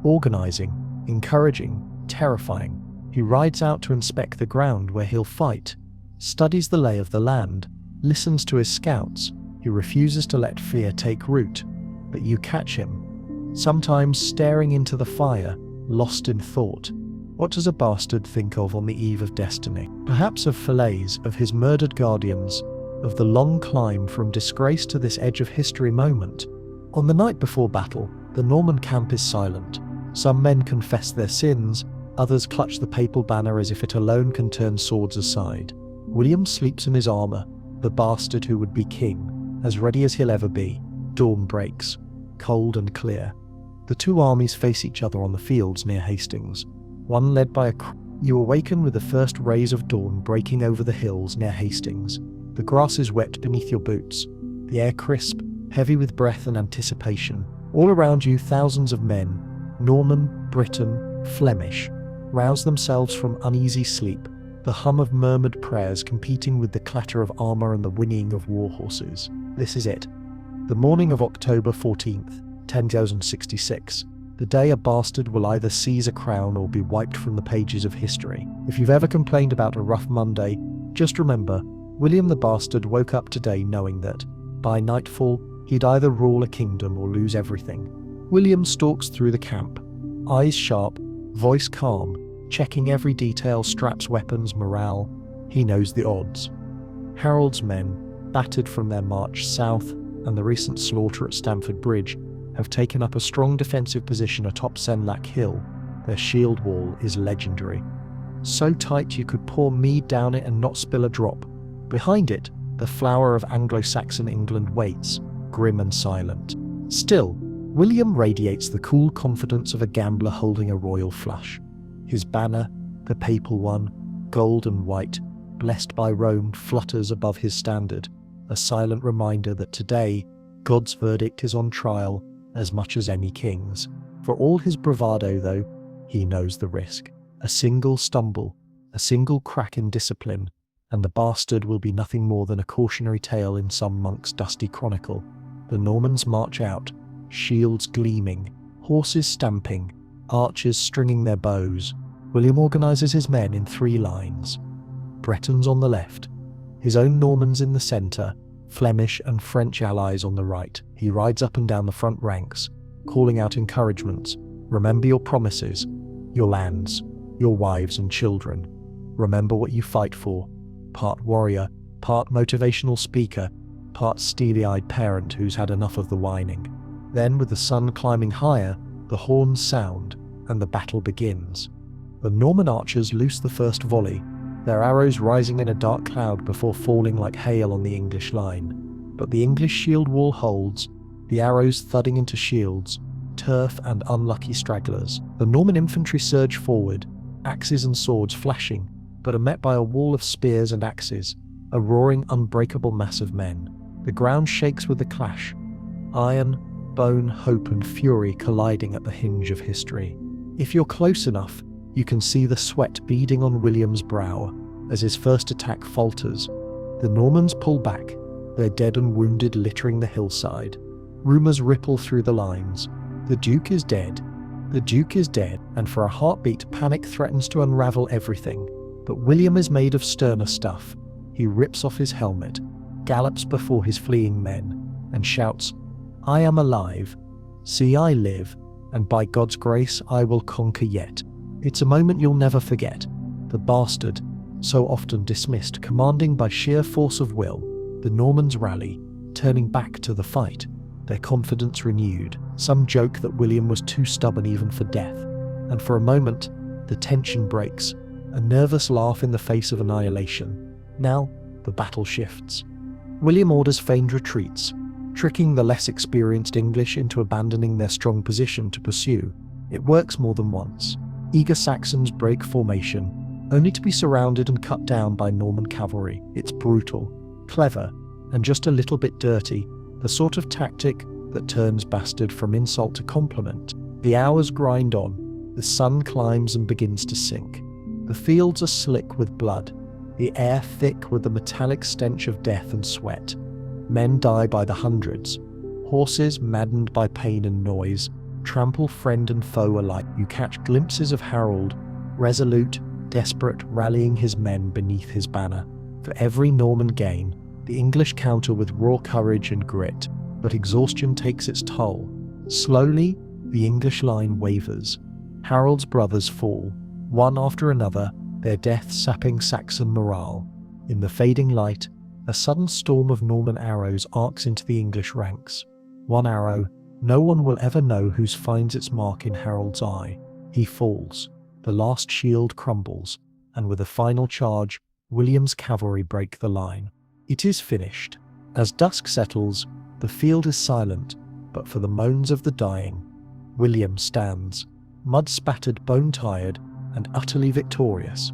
organising, encouraging, terrifying. He rides out to inspect the ground where he'll fight, studies the lay of the land, listens to his scouts. He refuses to let fear take root, but you catch him, sometimes staring into the fire, lost in thought. What does a bastard think of on the eve of destiny? Perhaps of Falaise, of his murdered guardians, of the long climb from disgrace to this edge of history moment. On the night before battle, the Norman camp is silent. Some men confess their sins, others clutch the papal banner as if it alone can turn swords aside. William sleeps in his armour, the bastard who would be king, as ready as he'll ever be. Dawn breaks, cold and clear. The two armies face each other on the fields near Hastings, one led by You awaken with the first rays of dawn breaking over the hills near Hastings. The grass is wet beneath your boots, the air crisp, heavy with breath and anticipation. All around you, thousands of men, Norman, Briton, Flemish, rouse themselves from uneasy sleep, the hum of murmured prayers competing with the clatter of armour and the whinnying of war horses. This is it. The morning of October 14th, 1066. The day a bastard will either seize a crown or be wiped from the pages of history. If you've ever complained about a rough Monday, just remember, William the Bastard woke up today knowing that, by nightfall, he'd either rule a kingdom or lose everything. William stalks through the camp, eyes sharp, voice calm, checking every detail, straps, weapons, morale. He knows the odds. Harold's men, battered from their march south and the recent slaughter at Stamford Bridge, have taken up a strong defensive position atop Senlac Hill. Their shield wall is legendary. So tight you could pour mead down it and not spill a drop. Behind it, the flower of Anglo-Saxon England waits, grim and silent. Still, William radiates the cool confidence of a gambler holding a royal flush. His banner, the papal one, gold and white, blessed by Rome, flutters above his standard, a silent reminder that today, God's verdict is on trial as much as any king's. For all his bravado, though, he knows the risk. A single stumble, a single crack in discipline, and the bastard will be nothing more than a cautionary tale in some monk's dusty chronicle. The Normans march out, shields gleaming, horses stamping, archers stringing their bows. William organises his men in 3 lines. Bretons on the left, his own Normans in the centre, Flemish and French allies on the right. He rides up and down the front ranks, calling out encouragements. Remember your promises, your lands, your wives and children. Remember what you fight for. Part warrior, part motivational speaker, part steely-eyed parent who's had enough of the whining. Then, with the sun climbing higher, the horns sound, and the battle begins. The Norman archers loose the first volley, their arrows rising in a dark cloud before falling like hail on the English line. But the English shield wall holds, the arrows thudding into shields, turf and unlucky stragglers. The Norman infantry surge forward, axes and swords flashing, but are met by a wall of spears and axes, a roaring, unbreakable mass of men. The ground shakes with the clash, iron, bone, hope and fury colliding at the hinge of history. If you're close enough, you can see the sweat beading on William's brow as his first attack falters. The Normans pull back, their dead and wounded littering the hillside. Rumours ripple through the lines. The Duke is dead. The Duke is dead, and for a heartbeat, panic threatens to unravel everything. But William is made of sterner stuff. He rips off his helmet, gallops before his fleeing men, and shouts, "I am alive. See, I live, and by God's grace I will conquer yet." It's a moment you'll never forget. The bastard, so often dismissed, commanding by sheer force of will. The Normans rally, turning back to the fight, their confidence renewed. Some joke that William was too stubborn even for death, and for a moment, the tension breaks, a nervous laugh in the face of annihilation. Now, the battle shifts. William orders feigned retreats, tricking the less experienced English into abandoning their strong position to pursue. It works more than once. Eager Saxons break formation, only to be surrounded and cut down by Norman cavalry. It's brutal, clever, and just a little bit dirty, the sort of tactic that turns bastard from insult to compliment. The hours grind on, the sun climbs and begins to sink. The fields are slick with blood, the air thick with the metallic stench of death and sweat. Men die by the hundreds. Horses, maddened by pain and noise, trample friend and foe alike. You catch glimpses of Harold, resolute, desperate, rallying his men beneath his banner. For every Norman gain, the English counter with raw courage and grit, but exhaustion takes its toll. Slowly, the English line wavers. Harold's brothers fall, one after another, their death sapping Saxon morale. In the fading light, a sudden storm of Norman arrows arcs into the English ranks. One arrow, No one will ever know whose finds its mark in Harold's eye. He falls. The last shield crumbles, and with a final charge, William's cavalry break the line. It is finished. As dusk settles, the field is silent, but for the moans of the dying, William stands, mud-spattered, bone-tired, and utterly victorious.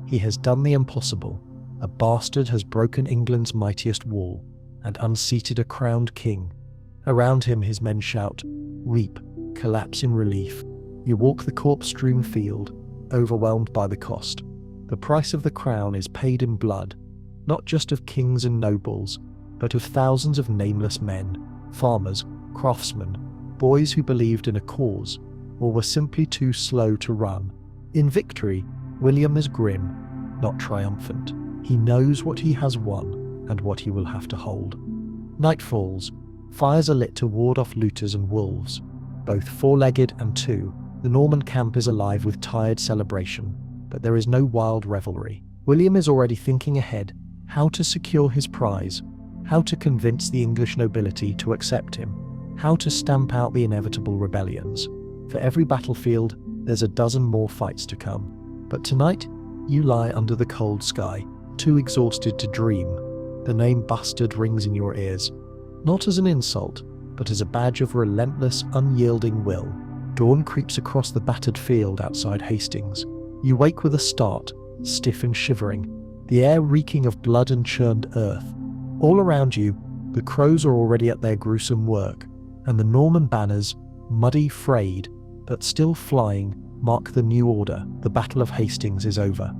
He has done the impossible. A bastard has broken England's mightiest wall, and unseated a crowned king. Around him his men shout, weep, collapse in relief. You walk the corpse-strewn field, overwhelmed by the cost. The price of the crown is paid in blood, not just of kings and nobles, but of thousands of nameless men, farmers, craftsmen, boys who believed in a cause, or were simply too slow to run. In victory, William is grim, not triumphant. He knows what he has won, and what he will have to hold. Night falls. Fires are lit to ward off looters and wolves. Both four-legged and two, the Norman camp is alive with tired celebration, but there is no wild revelry. William is already thinking ahead, how to secure his prize, how to convince the English nobility to accept him, how to stamp out the inevitable rebellions. For every battlefield, there's a dozen more fights to come. But tonight, you lie under the cold sky, too exhausted to dream. The name Bastard rings in your ears, not as an insult, but as a badge of relentless, unyielding will. Dawn creeps across the battered field outside Hastings. You wake with a start, stiff and shivering, the air reeking of blood and churned earth. All around you, the crows are already at their gruesome work, and the Norman banners, muddy, frayed, but still flying, mark the new order. The Battle of Hastings is over.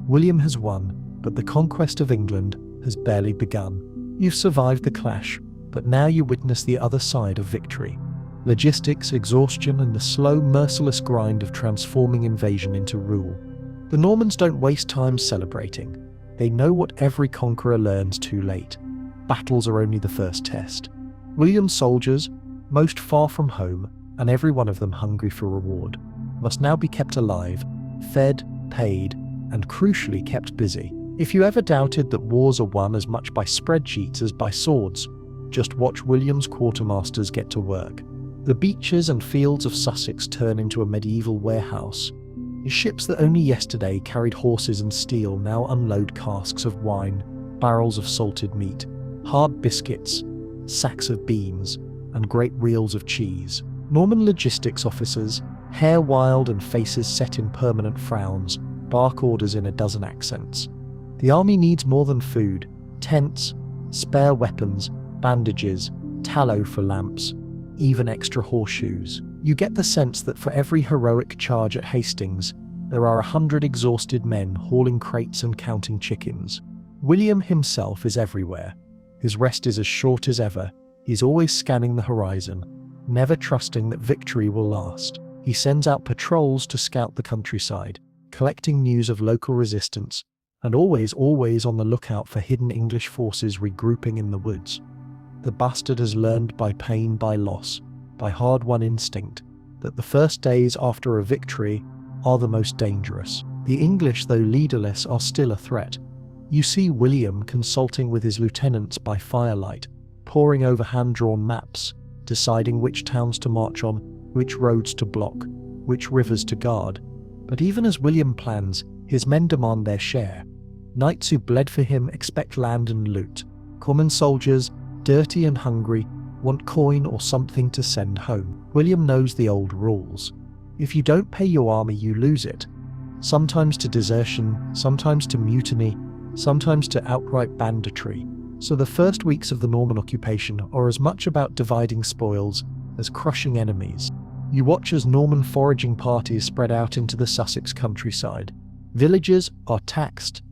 William has won, but the conquest of England has barely begun. You've survived the clash, but now you witness the other side of victory. Logistics, exhaustion, and the slow, merciless grind of transforming invasion into rule. The Normans don't waste time celebrating. They know what every conqueror learns too late. Battles are only the first test. William's soldiers, most far from home, and every one of them hungry for reward, must now be kept alive, fed, paid, and crucially kept busy. If you ever doubted that wars are won as much by spreadsheets as by swords, just watch William's quartermasters get to work. The beaches and fields of Sussex turn into a medieval warehouse. Ships that only yesterday carried horses and steel now unload casks of wine, barrels of salted meat, hard biscuits, sacks of beans, and great reels of cheese. Norman logistics officers, hair wild and faces set in permanent frowns, bark orders in a dozen accents. The army needs more than food: tents, spare weapons, bandages, tallow for lamps, even extra horseshoes. You get the sense that for every heroic charge at Hastings, there are 100 exhausted men hauling crates and counting chickens. William himself is everywhere. His rest is as short as ever. He's always scanning the horizon, never trusting that victory will last. He sends out patrols to scout the countryside, collecting news of local resistance, and always on the lookout for hidden English forces regrouping in the woods. The bastard has learned by pain, by loss, by hard-won instinct, that the first days after a victory are the most dangerous. The English, though leaderless, are still a threat. You see William consulting with his lieutenants by firelight, poring over hand-drawn maps, deciding which towns to march on, which roads to block, which rivers to guard. But even as William plans, his men demand their share. Knights who bled for him expect land and loot. Common soldiers, dirty and hungry, want coin or something to send home. William knows the old rules. If you don't pay your army, you lose it. Sometimes to desertion, sometimes to mutiny, sometimes to outright banditry. So the first weeks of the Norman occupation are as much about dividing spoils as crushing enemies. You watch as Norman foraging parties spread out into the Sussex countryside. Villages are taxed,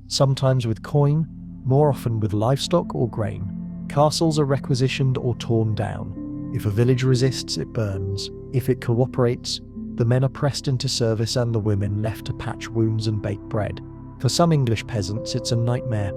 sometimes with coin, more often with livestock or grain. Castles are requisitioned or torn down. If a village resists, it burns. If it cooperates, the men are pressed into service and the women left to patch wounds and bake bread. For some English peasants, it's a nightmare.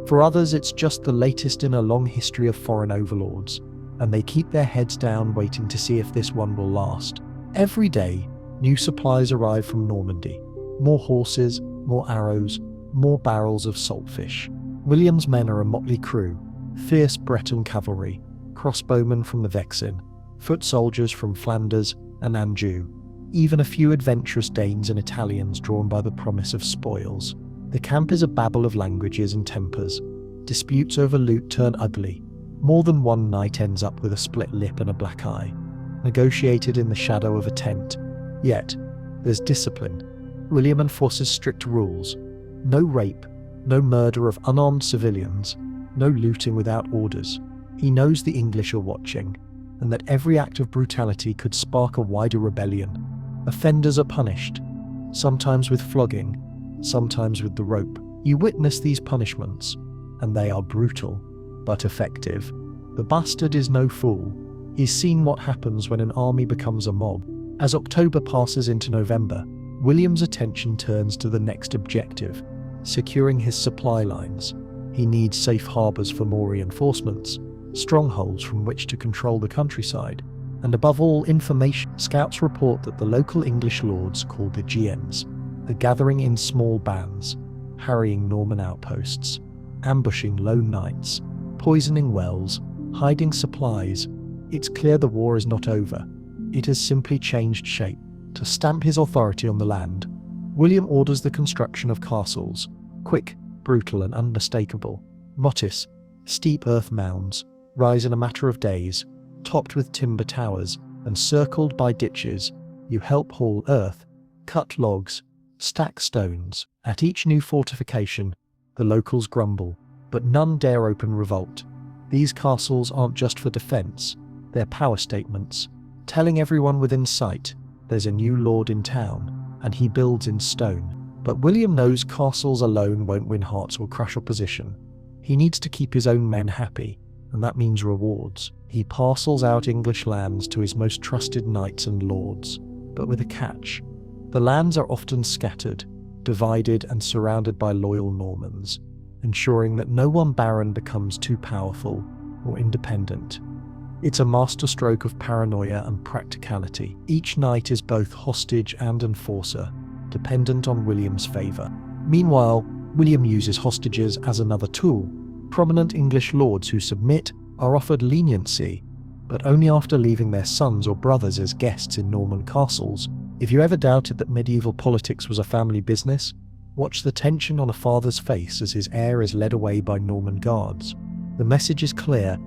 For others, it's just the latest in a long history of foreign overlords, and they keep their heads down waiting to see if this one will last. Every day, new supplies arrive from Normandy. More horses, more arrows, more barrels of saltfish. William's men are a motley crew: fierce Breton cavalry, crossbowmen from the Vexin, foot soldiers from Flanders and Anjou, even a few adventurous Danes and Italians drawn by the promise of spoils. The camp is a babel of languages and tempers. Disputes over loot turn ugly. More than one knight ends up with a split lip and a black eye, negotiated in the shadow of a tent. Yet, there's discipline. William enforces strict rules. No rape, no murder of unarmed civilians, no looting without orders. He knows the English are watching, and that every act of brutality could spark a wider rebellion. Offenders are punished, sometimes with flogging, sometimes with the rope. You witness these punishments, and they are brutal, but effective. The bastard is no fool. He's seen what happens when an army becomes a mob. As October passes into November, William's attention turns to the next objective, securing his supply lines. He needs safe harbours for more reinforcements, strongholds from which to control the countryside, and above all, information. Scouts report that the local English lords, called the Giens, are gathering in small bands, harrying Norman outposts, ambushing lone knights, poisoning wells, hiding supplies. It's clear the war is not over. It has simply changed shape. To stamp his authority on the land, William orders the construction of castles, quick, brutal and unmistakable. Mottes, steep earth mounds, rise in a matter of days, topped with timber towers and circled by ditches. You help haul earth, cut logs, stack stones. At each new fortification, the locals grumble, but none dare open revolt. These castles aren't just for defense, they're power statements, telling everyone within sight there's a new lord in town, and he builds in stone. But William knows castles alone won't win hearts or crush opposition. He needs to keep his own men happy, and that means rewards. He parcels out English lands to his most trusted knights and lords, but with a catch. The lands are often scattered, divided and surrounded by loyal Normans, ensuring that no one baron becomes too powerful or independent. It's a masterstroke of paranoia and practicality. Each knight is both hostage and enforcer, dependent on William's favour. Meanwhile, William uses hostages as another tool. Prominent English lords who submit are offered leniency, but only after leaving their sons or brothers as guests in Norman castles. If you ever doubted that medieval politics was a family business, watch the tension on a father's face as his heir is led away by Norman guards. The message is clear.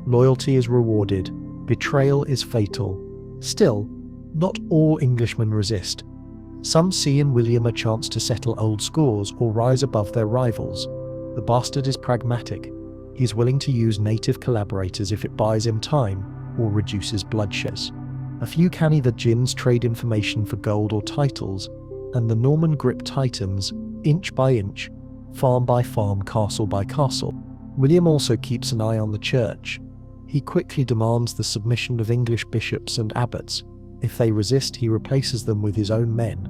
Loyalty is rewarded. Betrayal is fatal. Still, not all Englishmen resist. Some see in William a chance to settle old scores or rise above their rivals. The bastard is pragmatic. He's willing to use native collaborators if it buys him time or reduces bloodshed. A few canny the Giens trade information for gold or titles, and the Norman grip tightens, inch by inch, farm by farm, castle by castle. William also keeps an eye on the church. He quickly demands the submission of English bishops and abbots. If they resist, he replaces them with his own men.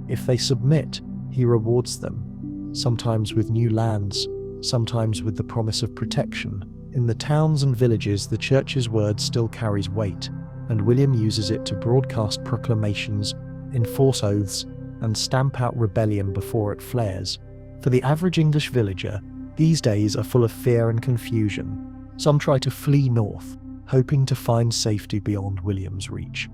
If they submit, he rewards them, sometimes with new lands, sometimes with the promise of protection. In the towns and villages, the church's word still carries weight, and William uses it to broadcast proclamations, enforce oaths, and stamp out rebellion before it flares. For the average English villager, these days are full of fear and confusion. Some try to flee north, hoping to find safety beyond William's reach.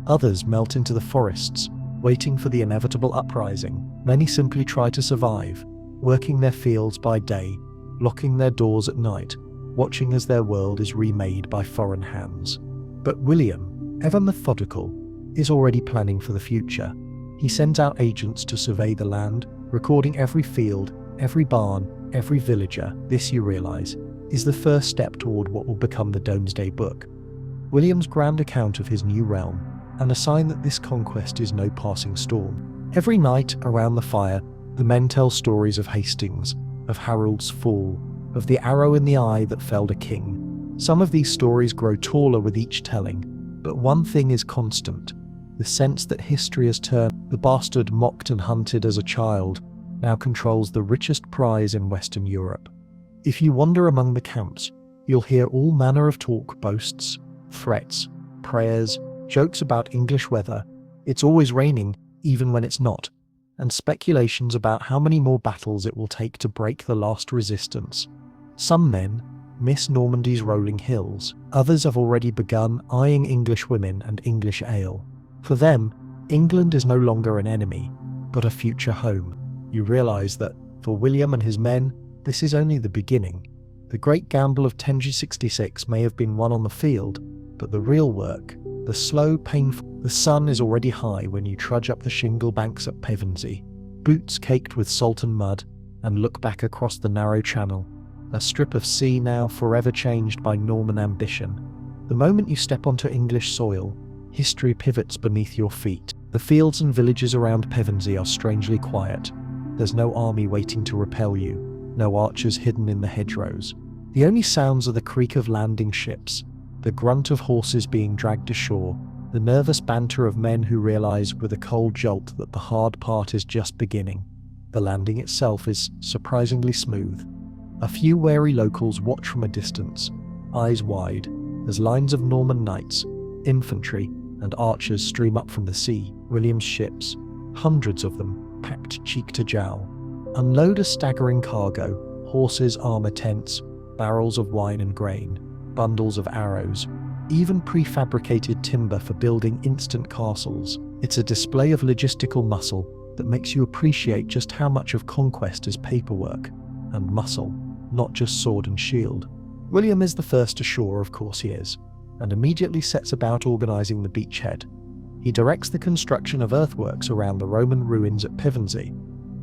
Others melt into the forests, waiting for the inevitable uprising. Many simply try to survive, working their fields by day, locking their doors at night, watching as their world is remade by foreign hands. But William, ever methodical, is already planning for the future. He sends out agents to survey the land, recording every field, every barn, every villager. This, you realize, is the first step toward what will become the Domesday Book. William's grand account of his new realm, and a sign that this conquest is no passing storm. Every night around the fire, the men tell stories of Hastings, of Harold's fall, of the arrow in the eye that felled a king. Some of these stories grow taller with each telling, but one thing is constant: the sense that history has turned. The bastard, mocked and hunted as a child, now controls the richest prize in Western Europe. If you wander among the camps, you'll hear all manner of talk, boasts, threats, prayers, jokes about English weather. It's always raining, even when it's not, and speculations about how many more battles it will take to break the last resistance. Some men, miss Normandy's rolling hills. Others have already begun eyeing English women and English ale. For them, England is no longer an enemy, but a future home. You realise that, for William and his men, this is only the beginning. The great gamble of 1066 may have been won on the field, but the real work, the slow, painful... The sun is already high when you trudge up the shingle banks at Pevensey, boots caked with salt and mud, and look back across the narrow channel, a strip of sea now forever changed by Norman ambition. The moment you step onto English soil, history pivots beneath your feet. The fields and villages around Pevensey are strangely quiet. There's no army waiting to repel you, no archers hidden in the hedgerows. The only sounds are the creak of landing ships, the grunt of horses being dragged ashore, the nervous banter of men who realize with a cold jolt that the hard part is just beginning. The landing itself is surprisingly smooth. A few wary locals watch from a distance, eyes wide, as lines of Norman knights, infantry, and archers stream up from the sea. William's ships, hundreds of them, packed cheek to jowl, unload a staggering cargo: horses, armor, tents, barrels of wine and grain, bundles of arrows, even prefabricated timber for building instant castles. It's a display of logistical muscle that makes you appreciate just how much of Conquest is paperwork and muscle, not just sword and shield. William is the first ashore, of course he is, and immediately sets about organising the beachhead. He directs the construction of earthworks around the Roman ruins at Pevensey,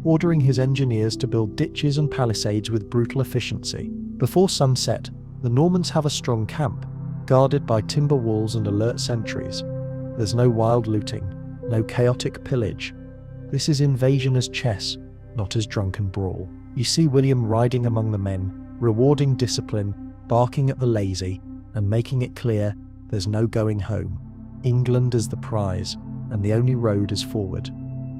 ordering his engineers to build ditches and palisades with brutal efficiency. Before sunset, the Normans have a strong camp, guarded by timber walls and alert sentries. There's no wild looting, no chaotic pillage. This is invasion as chess, not as drunken brawl. You see William riding among the men, rewarding discipline, barking at the lazy, and making it clear there's no going home. England is the prize, and the only road is forward.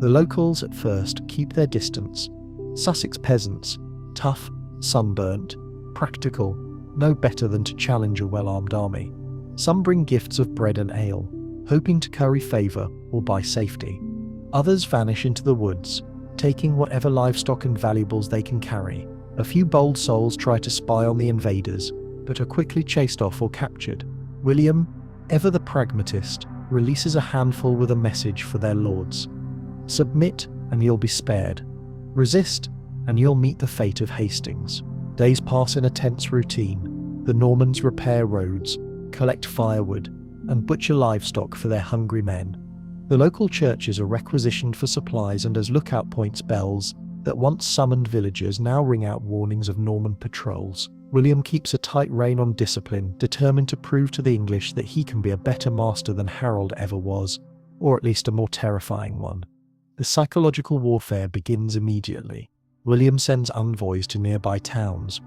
The locals at first keep their distance. Sussex peasants, tough, sunburnt, practical, no better than to challenge a well-armed army. Some bring gifts of bread and ale, hoping to curry favour or buy safety. Others vanish into the woods, taking whatever livestock and valuables they can carry. A few bold souls try to spy on the invaders, but are quickly chased off or captured. William, ever the pragmatist, releases a handful with a message for their lords. Submit and you'll be spared. Resist and you'll meet the fate of Hastings. Days pass in a tense routine. The Normans repair roads, collect firewood, and butcher livestock for their hungry men. The local churches are requisitioned for supplies, and as lookout points, bells that once summoned villagers now ring out warnings of Norman patrols. William keeps a tight rein on discipline, determined to prove to the English that he can be a better master than Harold ever was, or at least a more terrifying one. The psychological warfare begins immediately. William sends envoys to nearby towns,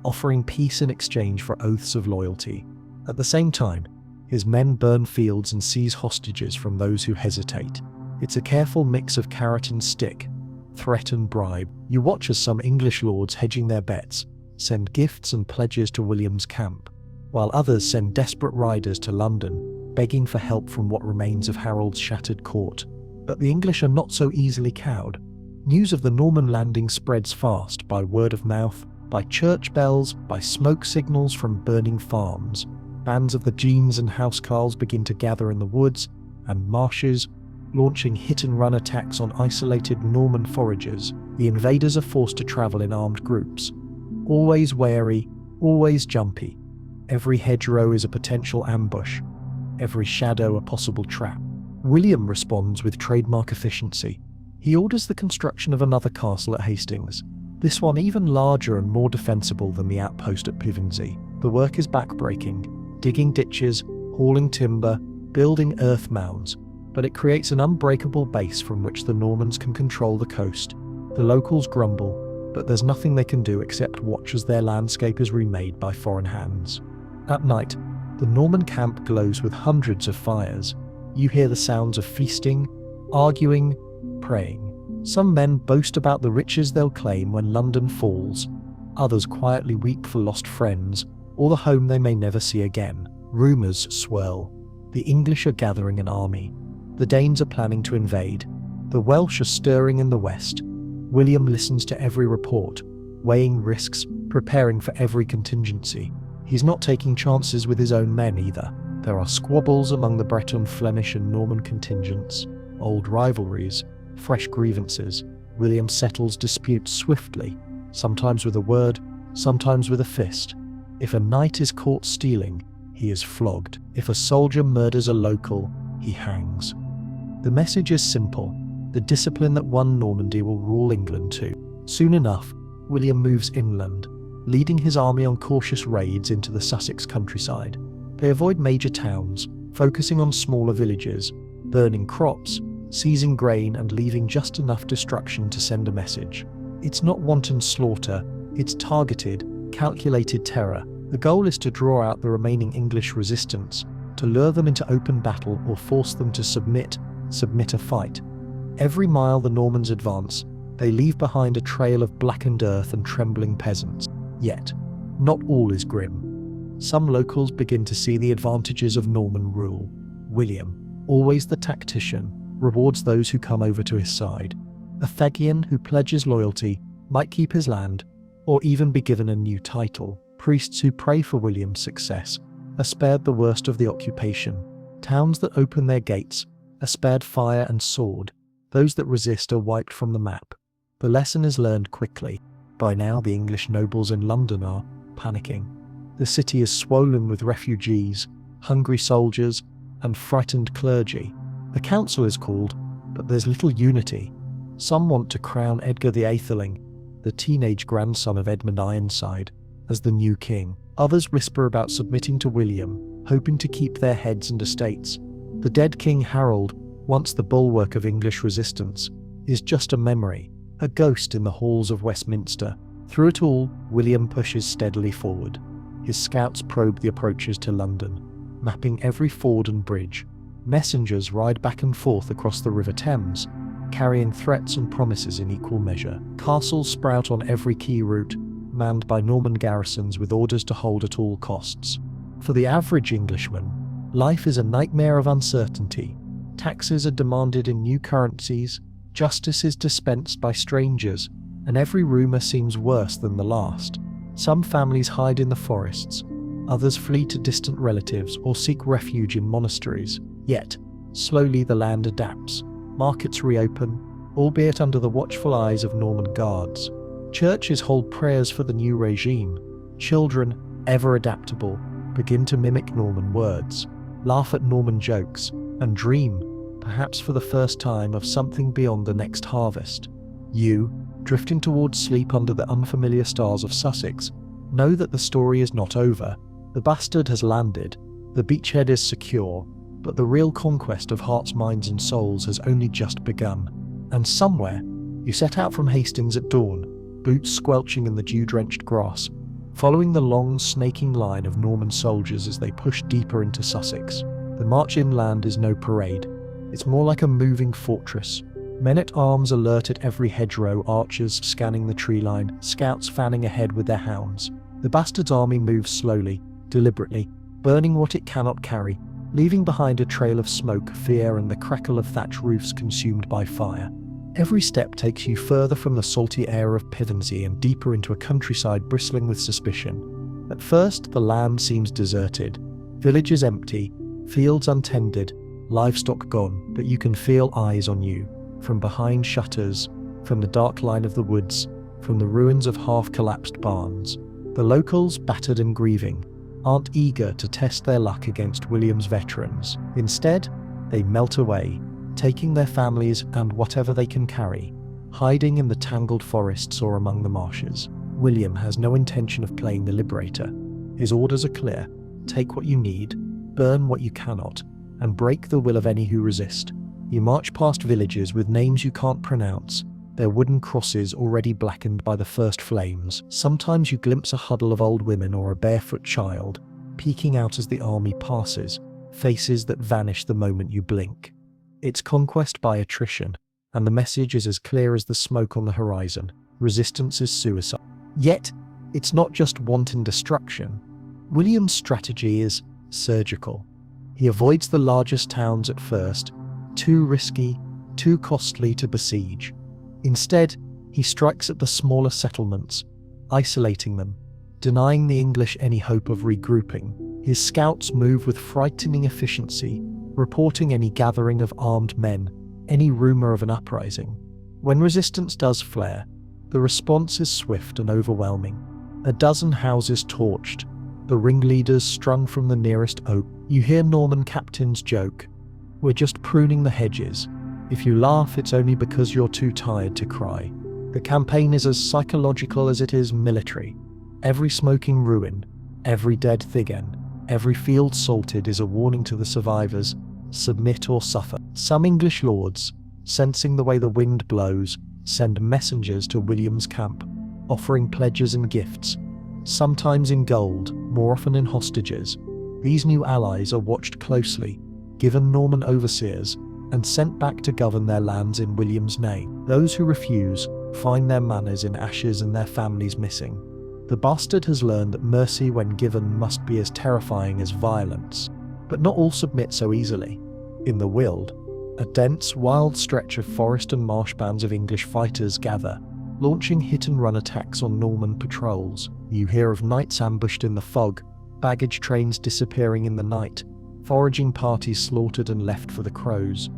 offering peace in exchange for oaths of loyalty. At the same time, his men burn fields and seize hostages from those who hesitate. It's a careful mix of carrot and stick, threat and bribe. You watch as some English lords, hedging their bets, send gifts and pledges to William's camp, while others send desperate riders to London, begging for help from what remains of Harold's shattered court. But the English are not so easily cowed. News of the Norman landing spreads fast, by word of mouth, by church bells, by smoke signals from burning farms. Bands of the Jeans and housecarls begin to gather in the woods and marshes, launching hit-and-run attacks on isolated Norman foragers. The invaders are forced to travel in armed groups, always wary, always jumpy. Every hedgerow is a potential ambush, every shadow a possible trap. William responds with trademark efficiency. He orders the construction of another castle at Hastings, this one even larger and more defensible than the outpost at Pevensey. The work is backbreaking, digging ditches, hauling timber, building earth mounds, but it creates an unbreakable base from which the Normans can control the coast. The locals grumble, but there's nothing they can do except watch as their landscape is remade by foreign hands. At night, the Norman camp glows with hundreds of fires. You hear the sounds of feasting, arguing, praying. Some men boast about the riches they'll claim when London falls. Others quietly weep for lost friends, or the home they may never see again. Rumours swirl. The English are gathering an army. The Danes are planning to invade. The Welsh are stirring in the west. William listens to every report, weighing risks, preparing for every contingency. He's not taking chances with his own men either. There are squabbles among the Breton, Flemish and Norman contingents, old rivalries, fresh grievances. William settles disputes swiftly, sometimes with a word, sometimes with a fist. If a knight is caught stealing, he is flogged. If a soldier murders a local, he hangs. The message is simple. The discipline that won Normandy will rule England too. Soon enough, William moves inland, leading his army on cautious raids into the Sussex countryside. They avoid major towns, focusing on smaller villages, burning crops, seizing grain and leaving just enough destruction to send a message. It's not wanton slaughter, it's targeted, calculated terror. The goal is to draw out the remaining English resistance, to lure them into open battle or force them to submit a fight. Every mile the Normans advance, they leave behind a trail of blackened earth and trembling peasants. Yet, not all is grim. Some locals begin to see the advantages of Norman rule. William, always the tactician, rewards those who come over to his side. A Thegian who pledges loyalty might keep his land, or even be given a new title. Priests who pray for William's success are spared the worst of the occupation. Towns that open their gates are spared fire and sword. Those that resist are wiped from the map. The lesson is learned quickly. By now the English nobles in London are panicking. The city is swollen with refugees, hungry soldiers, and frightened clergy. A council is called, but there's little unity. Some want to crown Edgar the Atheling, the teenage grandson of Edmund Ironside, as the new king. Others whisper about submitting to William, hoping to keep their heads and estates. The dead King Harold, once the bulwark of English resistance, is just a memory, a ghost in the halls of Westminster. Through it all, William pushes steadily forward. His scouts probe the approaches to London, mapping every ford and bridge. Messengers ride back and forth across the River Thames, carrying threats and promises in equal measure. Castles sprout on every key route, manned by Norman garrisons with orders to hold at all costs. For the average Englishman, life is a nightmare of uncertainty. Taxes are demanded in new currencies, justice is dispensed by strangers, and every rumour seems worse than the last. Some families hide in the forests, others flee to distant relatives or seek refuge in monasteries. Yet, slowly the land adapts. Markets reopen, albeit under the watchful eyes of Norman guards. Churches hold prayers for the new regime. Children, ever adaptable, begin to mimic Norman words, laugh at Norman jokes, and dream, perhaps for the first time, of something beyond the next harvest. You, drifting towards sleep under the unfamiliar stars of Sussex, know that the story is not over. The bastard has landed, the beachhead is secure, but the real conquest of hearts, minds and souls has only just begun. And somewhere, you set out from Hastings at dawn, boots squelching in the dew-drenched grass, following the long, snaking line of Norman soldiers as they push deeper into Sussex. The march inland is no parade. It's more like a moving fortress. Men-at-arms alert at every hedgerow, archers scanning the tree line, scouts fanning ahead with their hounds. The bastard's army moves slowly, deliberately, burning what it cannot carry, leaving behind a trail of smoke, fear, and the crackle of thatch roofs consumed by fire. Every step takes you further from the salty air of Pevensey and deeper into a countryside bristling with suspicion. At first, the land seems deserted. Villages empty, fields untended, livestock gone, but you can feel eyes on you. From behind shutters, from the dark line of the woods, from the ruins of half-collapsed barns. The locals, battered and grieving, aren't eager to test their luck against William's veterans. Instead, they melt away, taking their families and whatever they can carry, hiding in the tangled forests or among the marshes. William has no intention of playing the liberator. His orders are clear: take what you need, burn what you cannot, and break the will of any who resist. You march past villages with names you can't pronounce, their wooden crosses already blackened by the first flames. Sometimes you glimpse a huddle of old women or a barefoot child, peeking out as the army passes, faces that vanish the moment you blink. It's conquest by attrition, and the message is as clear as the smoke on the horizon: resistance is suicide. Yet, it's not just wanton destruction. William's strategy is surgical. He avoids the largest towns at first, too risky, too costly to besiege. Instead, he strikes at the smaller settlements, isolating them, denying the English any hope of regrouping. His scouts move with frightening efficiency, reporting any gathering of armed men, any rumor of an uprising. When resistance does flare, the response is swift and overwhelming. A dozen houses torched, the ringleaders strung from the nearest oak. You hear Norman captains joke, "We're just pruning the hedges. If you laugh, it's only because you're too tired to cry." The campaign is as psychological as it is military. Every smoking ruin, every dead Thigen, every field salted is a warning to the survivors: submit or suffer. Some English lords, sensing the way the wind blows, send messengers to William's camp, offering pledges and gifts, sometimes in gold, more often in hostages. These new allies are watched closely, given Norman overseers, and sent back to govern their lands in William's name. Those who refuse find their manors in ashes and their families missing. The bastard has learned that mercy when given must be as terrifying as violence. But not all submit so easily. In the Weald, a dense, wild stretch of forest and marsh bands of English fighters gather, launching hit-and-run attacks on Norman patrols. You hear of knights ambushed in the fog, baggage trains disappearing in the night, foraging parties slaughtered and left for the crows.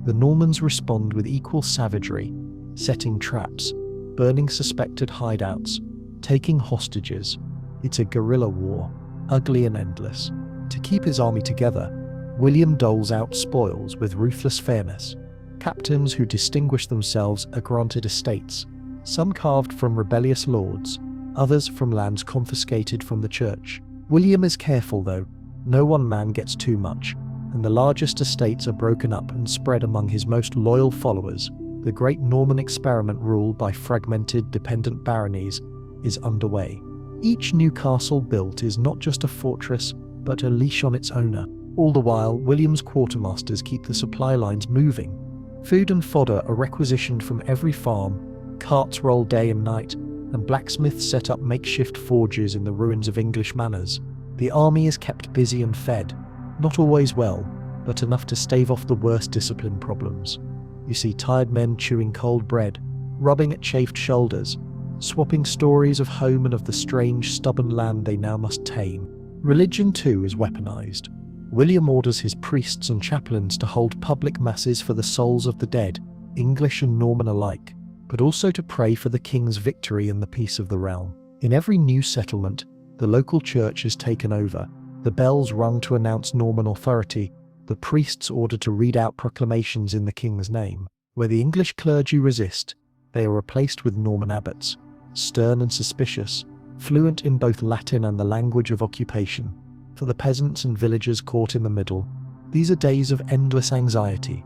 The Normans respond with equal savagery, setting traps, burning suspected hideouts, taking hostages. It's a guerrilla war, ugly and endless. To keep his army together, William doles out spoils with ruthless fairness. Captains who distinguish themselves are granted estates, some carved from rebellious lords, others from lands confiscated from the church. William is careful though, no one man gets too much, and the largest estates are broken up and spread among his most loyal followers. The great Norman experiment ruled by fragmented dependent baronies is underway. Each new castle built is not just a fortress, but a leash on its owner. All the while, William's quartermasters keep the supply lines moving. Food and fodder are requisitioned from every farm, carts roll day and night, and blacksmiths set up makeshift forges in the ruins of English manors. The army is kept busy and fed, not always well, but enough to stave off the worst discipline problems. You see tired men chewing cold bread, rubbing at chafed shoulders, swapping stories of home and of the strange, stubborn land they now must tame. Religion too is weaponized. William orders his priests and chaplains to hold public masses for the souls of the dead, English and Norman alike, but also to pray for the king's victory and the peace of the realm. In every new settlement, the local church is taken over, the bells rung to announce Norman authority, the priests ordered to read out proclamations in the king's name. Where the English clergy resist, they are replaced with Norman abbots, stern and suspicious, fluent in both Latin and the language of occupation. For the peasants and villagers caught in the middle, these are days of endless anxiety.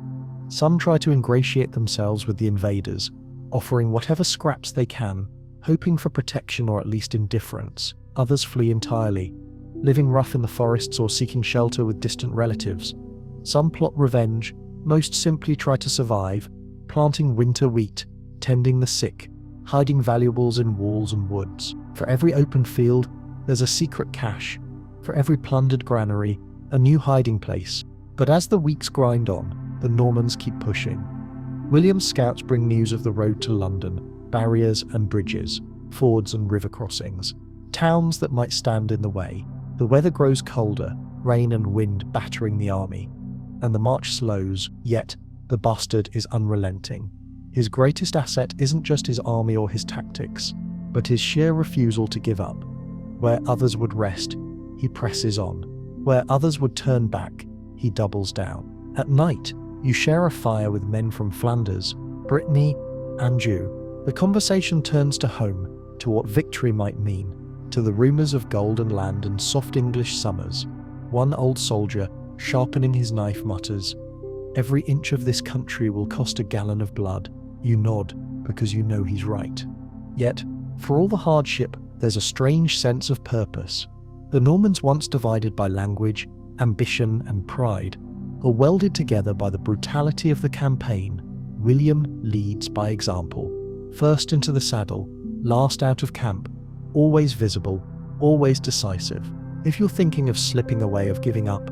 Some try to ingratiate themselves with the invaders, offering whatever scraps they can, hoping for protection or at least indifference. Others flee entirely, living rough in the forests or seeking shelter with distant relatives. Some plot revenge, most simply try to survive, planting winter wheat, tending the sick, hiding valuables in walls and woods. For every open field, there's a secret cache. For every plundered granary, a new hiding place. But as the weeks grind on, the Normans keep pushing. William's scouts bring news of the road to London, barriers and bridges, fords and river crossings, towns that might stand in the way. The weather grows colder, rain and wind battering the army, and the march slows, yet the bastard is unrelenting. His greatest asset isn't just his army or his tactics, but his sheer refusal to give up. Where others would rest, he presses on. Where others would turn back, he doubles down. At night, you share a fire with men from Flanders, Brittany, Anjou. The conversation turns to home, to what victory might mean, to the rumours of golden land and soft English summers. One old soldier, sharpening his knife, mutters, "Every inch of this country will cost a gallon of blood." You nod, because you know he's right. Yet, for all the hardship, there's a strange sense of purpose. The Normans, once divided by language, ambition and pride, are welded together by the brutality of the campaign. William leads by example. First into the saddle, last out of camp, always visible, always decisive. If you're thinking of slipping away, of giving up,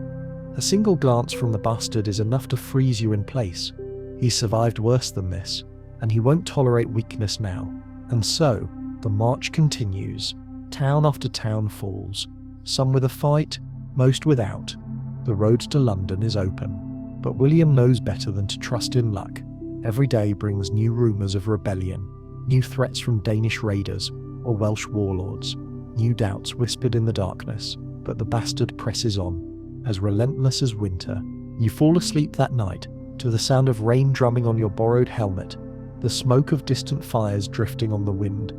a single glance from the bastard is enough to freeze you in place. He's survived worse than this, and he won't tolerate weakness now. And so, the march continues. Town after town falls, some with a fight, most without. The road to London is open, but William knows better than to trust in luck. Every day brings new rumours of rebellion, new threats from Danish raiders or Welsh warlords, new doubts whispered in the darkness, but the bastard presses on. As relentless as winter, you fall asleep that night to the sound of rain drumming on your borrowed helmet, the smoke of distant fires drifting on the wind.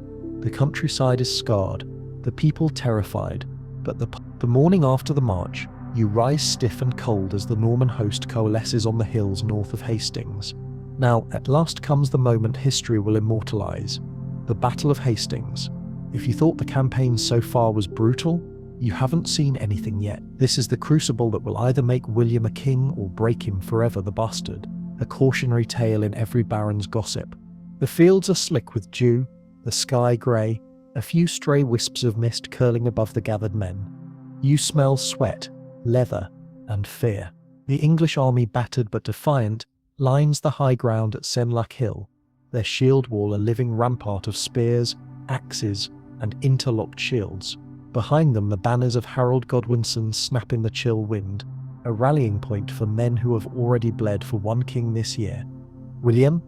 The countryside is scarred, the people terrified, but the morning after the march, you rise stiff and cold as the Norman host coalesces on the hills north of Hastings. Now, at last comes the moment history will immortalise, the Battle of Hastings. If you thought the campaign so far was brutal, you haven't seen anything yet. This is the crucible that will either make William a king or break him forever the bastard, a cautionary tale in every baron's gossip. The fields are slick with dew, the sky grey, a few stray wisps of mist curling above the gathered men. You smell sweat, leather, and fear. The English army, battered but defiant, lines the high ground at Senlac Hill, their shield wall a living rampart of spears, axes, and interlocked shields. Behind them the banners of Harold Godwinson snap in the chill wind, a rallying point for men who have already bled for one king this year. William,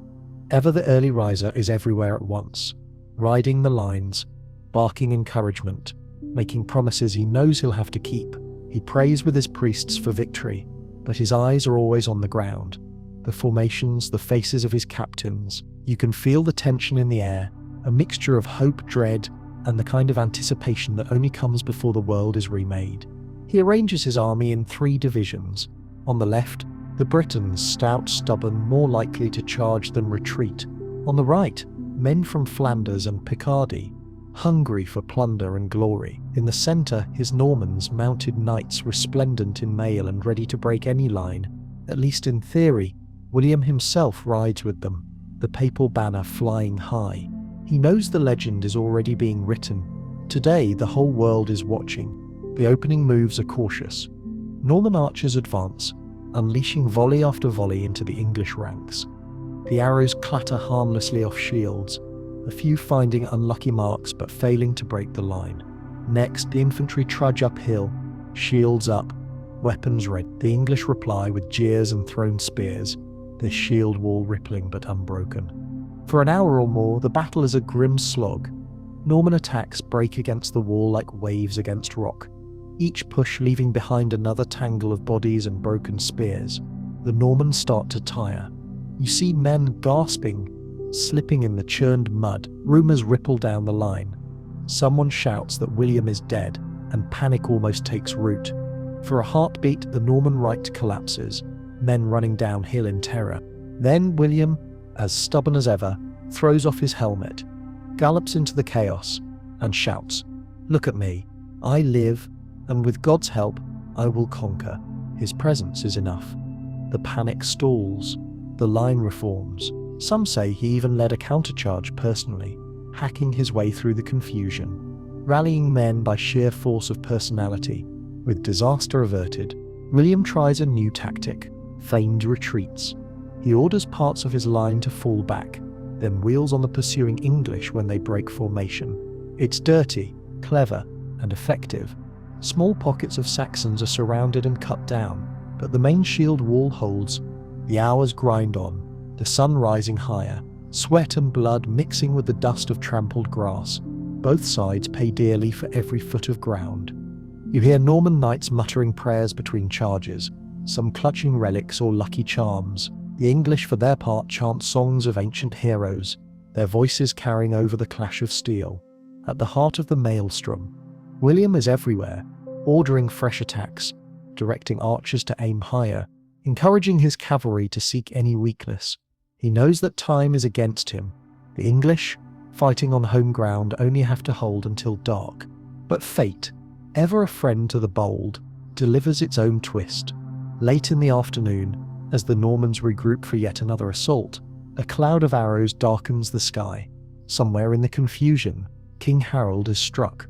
ever the early riser, is everywhere at once, riding the lines, barking encouragement, making promises he knows he'll have to keep. He prays with his priests for victory, but his eyes are always on the ground. The formations, the faces of his captains. You can feel the tension in the air, a mixture of hope, dread, and the kind of anticipation that only comes before the world is remade. He arranges his army in 3 divisions. On the left, the Britons, stout, stubborn, more likely to charge than retreat. On the right, men from Flanders and Picardy, hungry for plunder and glory. In the centre, his Normans, mounted knights resplendent in mail and ready to break any line. At least in theory, William himself rides with them, the papal banner flying high. He knows the legend is already being written. Today, the whole world is watching. The opening moves are cautious. Norman archers advance, unleashing volley after volley into the English ranks. The arrows clatter harmlessly off shields, a few finding unlucky marks but failing to break the line. Next, the infantry trudge uphill, shields up, weapons ready. The English reply with jeers and thrown spears, their shield wall rippling but unbroken. For an hour or more, the battle is a grim slog. Norman attacks break against the wall like waves against rock, each push leaving behind another tangle of bodies and broken spears. The Normans start to tire. You see men gasping, slipping in the churned mud. Rumours ripple down the line. Someone shouts that William is dead, and panic almost takes root. For a heartbeat, the Norman right collapses, men running downhill in terror. Then William, as stubborn as ever, throws off his helmet, gallops into the chaos, and shouts, "Look at me. I live, and with God's help, I will conquer." His presence is enough. The panic stalls. The line reforms. Some say he even led a countercharge personally, hacking his way through the confusion, rallying men by sheer force of personality. With disaster averted, William tries a new tactic, feigned retreats. He orders parts of his line to fall back, then wheels on the pursuing English when they break formation. It's dirty, clever, and effective. Small pockets of Saxons are surrounded and cut down, but the main shield wall holds. The hours grind on, the sun rising higher, sweat and blood mixing with the dust of trampled grass. Both sides pay dearly for every foot of ground. You hear Norman knights muttering prayers between charges, some clutching relics or lucky charms. The English, for their part, chant songs of ancient heroes, their voices carrying over the clash of steel. At the heart of the maelstrom, William is everywhere, ordering fresh attacks, directing archers to aim higher, encouraging his cavalry to seek any weakness. He knows that time is against him. The English, fighting on home ground, only have to hold until dark. But fate, ever a friend to the bold, delivers its own twist. Late in the afternoon, as the Normans regroup for yet another assault, a cloud of arrows darkens the sky. Somewhere in the confusion, King Harold is struck.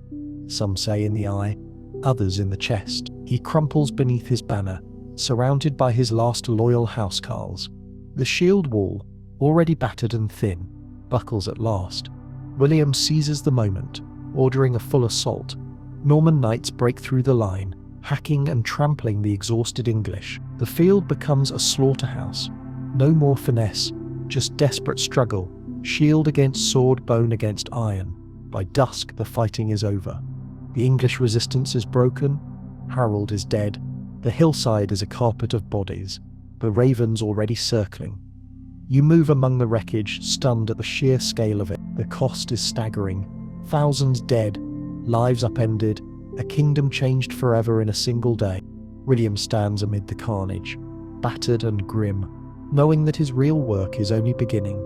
Some say in the eye, others in the chest. He crumples beneath his banner, surrounded by his last loyal housecarls. The shield wall, already battered and thin, buckles at last. William seizes the moment, ordering a full assault. Norman knights break through the line, hacking and trampling the exhausted English. The field becomes a slaughterhouse. No more finesse, just desperate struggle, shield against sword, bone against iron. By dusk, the fighting is over. The English resistance is broken. Harold is dead. The hillside is a carpet of bodies, the ravens already circling. You move among the wreckage, stunned at the sheer scale of it. The cost is staggering. Thousands dead, lives upended, a kingdom changed forever in a single day. William stands amid the carnage, battered and grim, knowing that his real work is only beginning.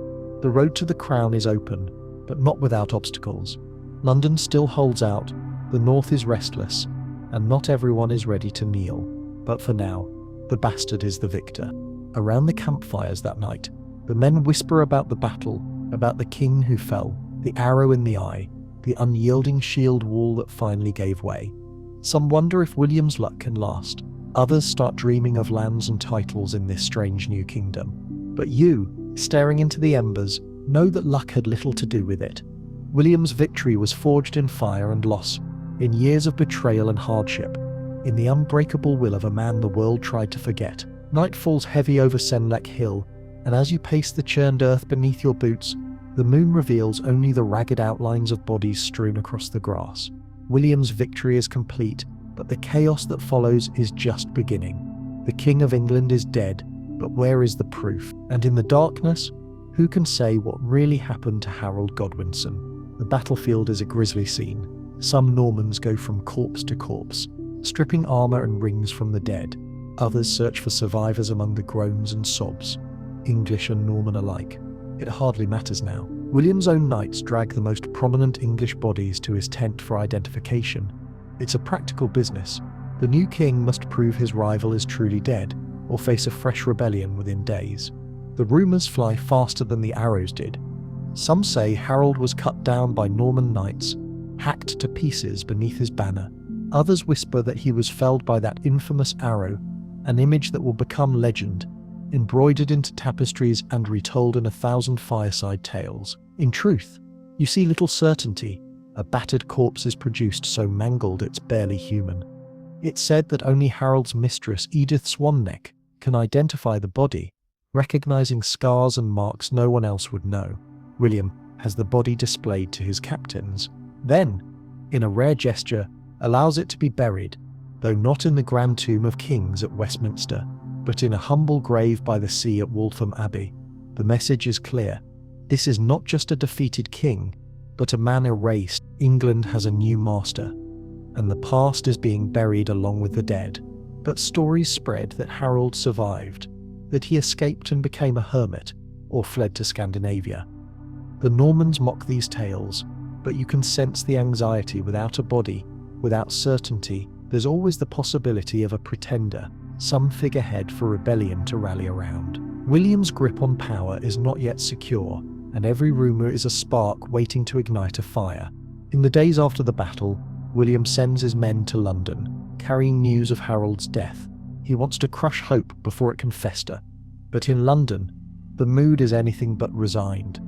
The road to the crown is open, but not without obstacles. London still holds out, the north is restless, and not everyone is ready to kneel. But for now, the bastard is the victor. Around the campfires that night, the men whisper about the battle, about the king who fell, the arrow in the eye, the unyielding shield wall that finally gave way. Some wonder if William's luck can last. Others start dreaming of lands and titles in this strange new kingdom. But you, staring into the embers, know that luck had little to do with it. William's victory was forged in fire and loss, in years of betrayal and hardship, in the unbreakable will of a man the world tried to forget. Night falls heavy over Senlac Hill, and as you pace the churned earth beneath your boots, the moon reveals only the ragged outlines of bodies strewn across the grass. William's victory is complete, but the chaos that follows is just beginning. The King of England is dead, but where is the proof? And in the darkness, who can say what really happened to Harold Godwinson? The battlefield is a grisly scene. Some Normans go from corpse to corpse, stripping armor and rings from the dead. Others search for survivors among the groans and sobs, English and Norman alike. It hardly matters now. William's own knights drag the most prominent English bodies to his tent for identification. It's a practical business. The new king must prove his rival is truly dead, or face a fresh rebellion within days. The rumours fly faster than the arrows did. Some say Harold was cut down by Norman knights, hacked to pieces beneath his banner. Others whisper that he was felled by that infamous arrow, an image that will become legend, embroidered into tapestries and retold in 1,000 fireside tales. In truth, you see little certainty. A battered corpse is produced so mangled it's barely human. It's said that only Harold's mistress, Edith Swanneck, can identify the body, recognizing scars and marks no one else would know. William has the body displayed to his captains, then, in a rare gesture, allows it to be buried, though not in the grand tomb of kings at Westminster, but in a humble grave by the sea at Waltham Abbey. The message is clear. This is not just a defeated king, but a man erased. England has a new master, and the past is being buried along with the dead. But stories spread that Harold survived, that he escaped and became a hermit, or fled to Scandinavia. The Normans mock these tales, but you can sense the anxiety. Without a body, without certainty, there's always the possibility of a pretender, some figurehead for rebellion to rally around. William's grip on power is not yet secure, and every rumour is a spark waiting to ignite a fire. In the days after the battle, William sends his men to London, carrying news of Harold's death. He wants to crush hope before it can fester. But in London, the mood is anything but resigned.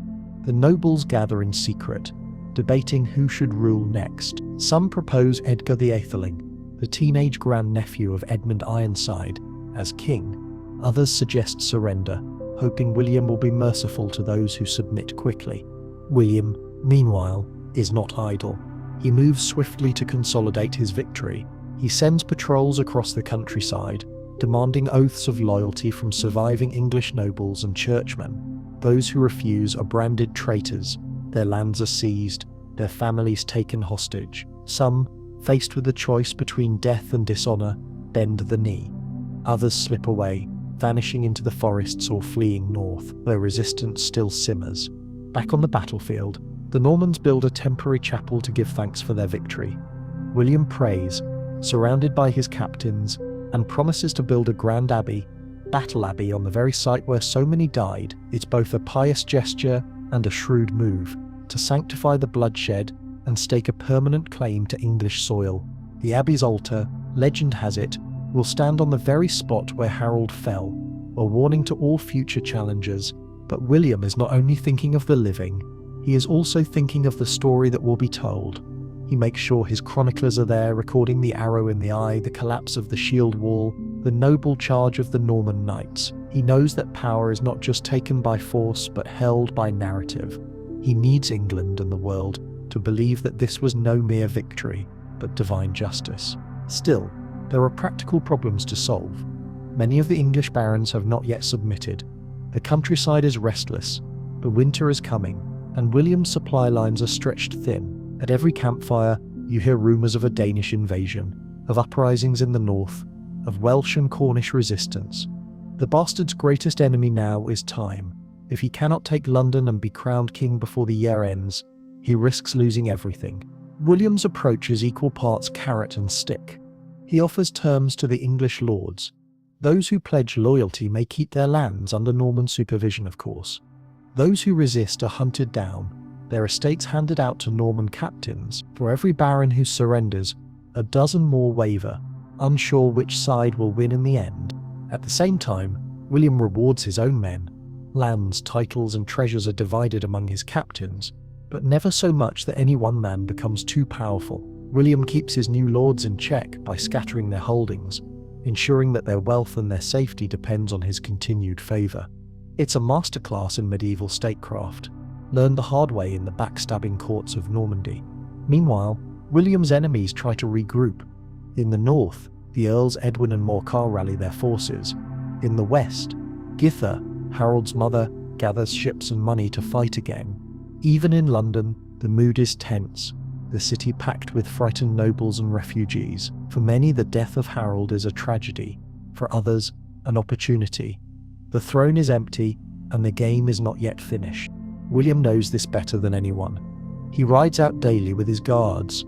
The nobles gather in secret, debating who should rule next. Some propose Edgar the Atheling, the teenage grandnephew of Edmund Ironside, as king. Others suggest surrender, hoping William will be merciful to those who submit quickly. William, meanwhile, is not idle. He moves swiftly to consolidate his victory. He sends patrols across the countryside, demanding oaths of loyalty from surviving English nobles and churchmen. Those who refuse are branded traitors. Their lands are seized, their families taken hostage. Some, faced with the choice between death and dishonour, bend the knee. Others slip away, vanishing into the forests or fleeing north, where resistance still simmers. Back on the battlefield, the Normans build a temporary chapel to give thanks for their victory. William prays, surrounded by his captains, and promises to build a grand abbey, Battle Abbey, on the very site where so many died. It's both a pious gesture and a shrewd move, to sanctify the bloodshed and stake a permanent claim to English soil. The abbey's altar, legend has it, will stand on the very spot where Harold fell, a warning to all future challengers. But William is not only thinking of the living, he is also thinking of the story that will be told. He makes sure his chroniclers are there, recording the arrow in the eye, the collapse of the shield wall, the noble charge of the Norman knights. He knows that power is not just taken by force, but held by narrative. He needs England and the world to believe that this was no mere victory, but divine justice. Still, there are practical problems to solve. Many of the English barons have not yet submitted. The countryside is restless, the winter is coming, and William's supply lines are stretched thin. At every campfire, you hear rumours of a Danish invasion, of uprisings in the north, of Welsh and Cornish resistance. The bastard's greatest enemy now is time. If he cannot take London and be crowned king before the year ends, he risks losing everything. William's approach is equal parts carrot and stick. He offers terms to the English lords. Those who pledge loyalty may keep their lands under Norman supervision, of course. Those who resist are hunted down, their estates handed out to Norman captains. For every baron who surrenders, a dozen more waver, unsure which side will win in the end. At the same time, William rewards his own men. Lands, titles, and treasures are divided among his captains, but never so much that any one man becomes too powerful. William keeps his new lords in check by scattering their holdings, ensuring that their wealth and their safety depends on his continued favour. It's a masterclass in medieval statecraft, learned the hard way in the backstabbing courts of Normandy. Meanwhile, William's enemies try to regroup. In the north, the Earls Edwin and Morcar rally their forces. In the west, Githa, Harold's mother, gathers ships and money to fight again. Even in London, the mood is tense, the city packed with frightened nobles and refugees. For many, the death of Harold is a tragedy. For others, an opportunity. The throne is empty, and the game is not yet finished. William knows this better than anyone. He rides out daily with his guards,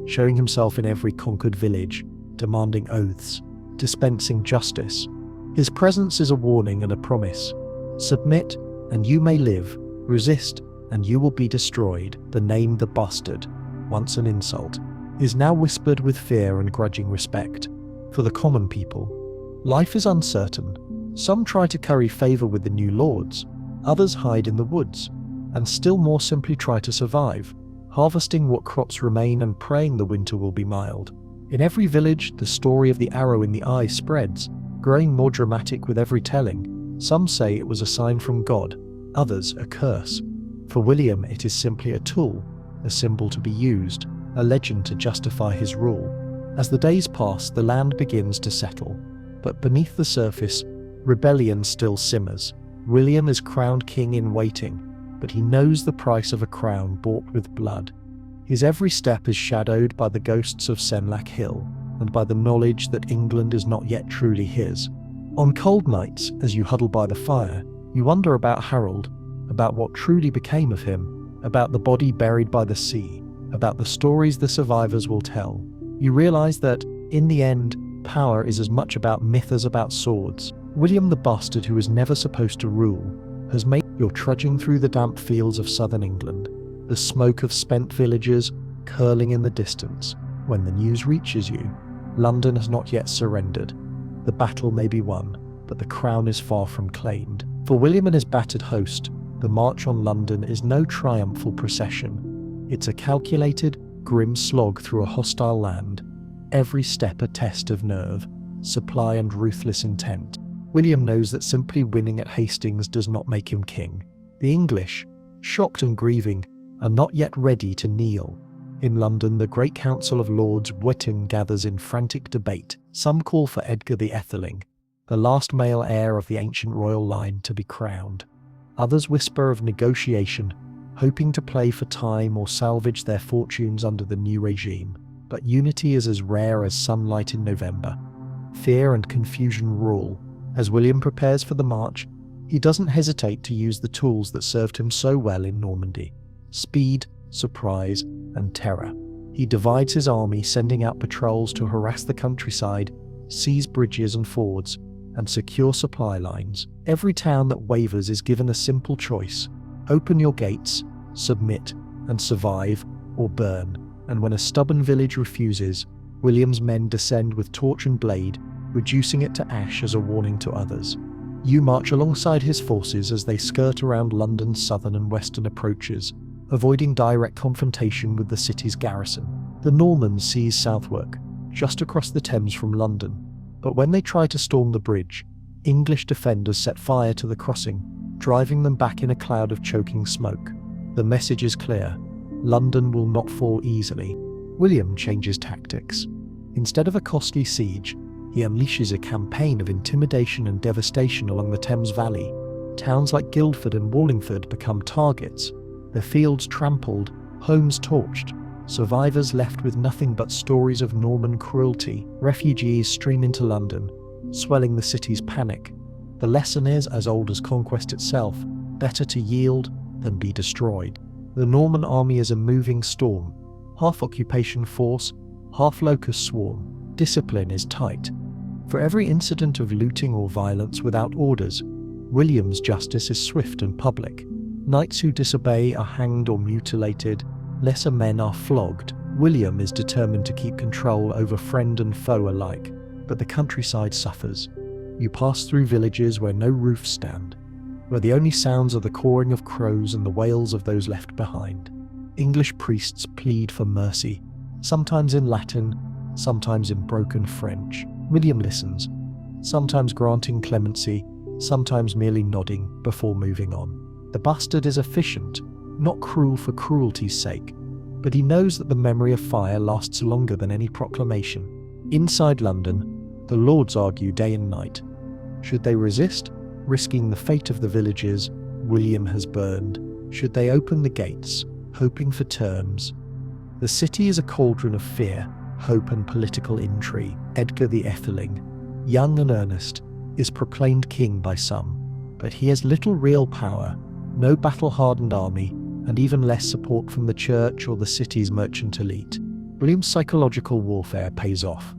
showing himself in every conquered village, demanding oaths, dispensing justice. His presence is a warning and a promise. Submit, and you may live. Resist, and you will be destroyed. The name the bastard, once an insult, is now whispered with fear and grudging respect. For the common people, life is uncertain. Some try to curry favour with the new lords, others hide in the woods, and still more simply try to survive, harvesting what crops remain and praying the winter will be mild. In every village, the story of the arrow in the eye spreads, growing more dramatic with every telling. Some say it was a sign from God, others a curse. For William, it is simply a tool, a symbol to be used, a legend to justify his rule. As the days pass, the land begins to settle, but beneath the surface, rebellion still simmers. William is crowned king in waiting, but he knows the price of a crown bought with blood. His every step is shadowed by the ghosts of Senlac Hill, and by the knowledge that England is not yet truly his. On cold nights, as you huddle by the fire, you wonder about Harold, about what truly became of him, about the body buried by the sea, about the stories the survivors will tell. You realize that, in the end, power is as much about myth as about swords. William the Bastard, who was never supposed to rule, has made you trudging through the damp fields of southern England, the smoke of spent villages curling in the distance. When the news reaches you, London has not yet surrendered. The battle may be won, but the crown is far from claimed. For William and his battered host, the march on London is no triumphal procession. It's a calculated, grim slog through a hostile land, every step a test of nerve, supply and ruthless intent. William knows that simply winning at Hastings does not make him king. The English, shocked and grieving, are not yet ready to kneel. In London, the great council of lords waiting gathers in frantic debate. Some call for Edgar the Etheling, the last male heir of the ancient royal line, to be crowned. Others whisper of negotiation, hoping to play for time or salvage their fortunes under the new regime. But unity is as rare as sunlight in November. Fear and confusion rule. As William prepares for the march, he doesn't hesitate to use the tools that served him so well in Normandy: speed, surprise, and terror. He divides his army, sending out patrols to harass the countryside, seize bridges and fords, and secure supply lines. Every town that wavers is given a simple choice: open your gates, submit, and survive, or burn. And when a stubborn village refuses, William's men descend with torch and blade, reducing it to ash as a warning to others. You march alongside his forces as they skirt around London's southern and western approaches, avoiding direct confrontation with the city's garrison. The Normans seize Southwark, just across the Thames from London, but when they try to storm the bridge, English defenders set fire to the crossing, driving them back in a cloud of choking smoke. The message is clear: London will not fall easily. William changes tactics. Instead of a costly siege, he unleashes a campaign of intimidation and devastation along the Thames Valley. Towns like Guildford and Wallingford become targets, their fields trampled, homes torched, survivors left with nothing but stories of Norman cruelty. Refugees stream into London, swelling the city's panic. The lesson is as old as Conquest itself: better to yield than be destroyed. The Norman army is a moving storm, half occupation force, half locust swarm. Discipline is tight. For every incident of looting or violence without orders, William's justice is swift and public. Knights who disobey are hanged or mutilated, lesser men are flogged. William is determined to keep control over friend and foe alike, but the countryside suffers. You pass through villages where no roofs stand, where the only sounds are the cawing of crows and the wails of those left behind. English priests plead for mercy, sometimes in Latin, sometimes in broken French. William listens, sometimes granting clemency, sometimes merely nodding before moving on. The bastard is efficient, not cruel for cruelty's sake, but he knows that the memory of fire lasts longer than any proclamation. Inside London, the lords argue day and night. Should they resist, risking the fate of the villages William has burned? Should they open the gates, hoping for terms? The city is a cauldron of fear, hope and political intrigue. Edgar the Etheling, young and earnest, is proclaimed king by some, but he has little real power, no battle-hardened army, and even less support from the church or the city's merchant elite. William's psychological warfare pays off.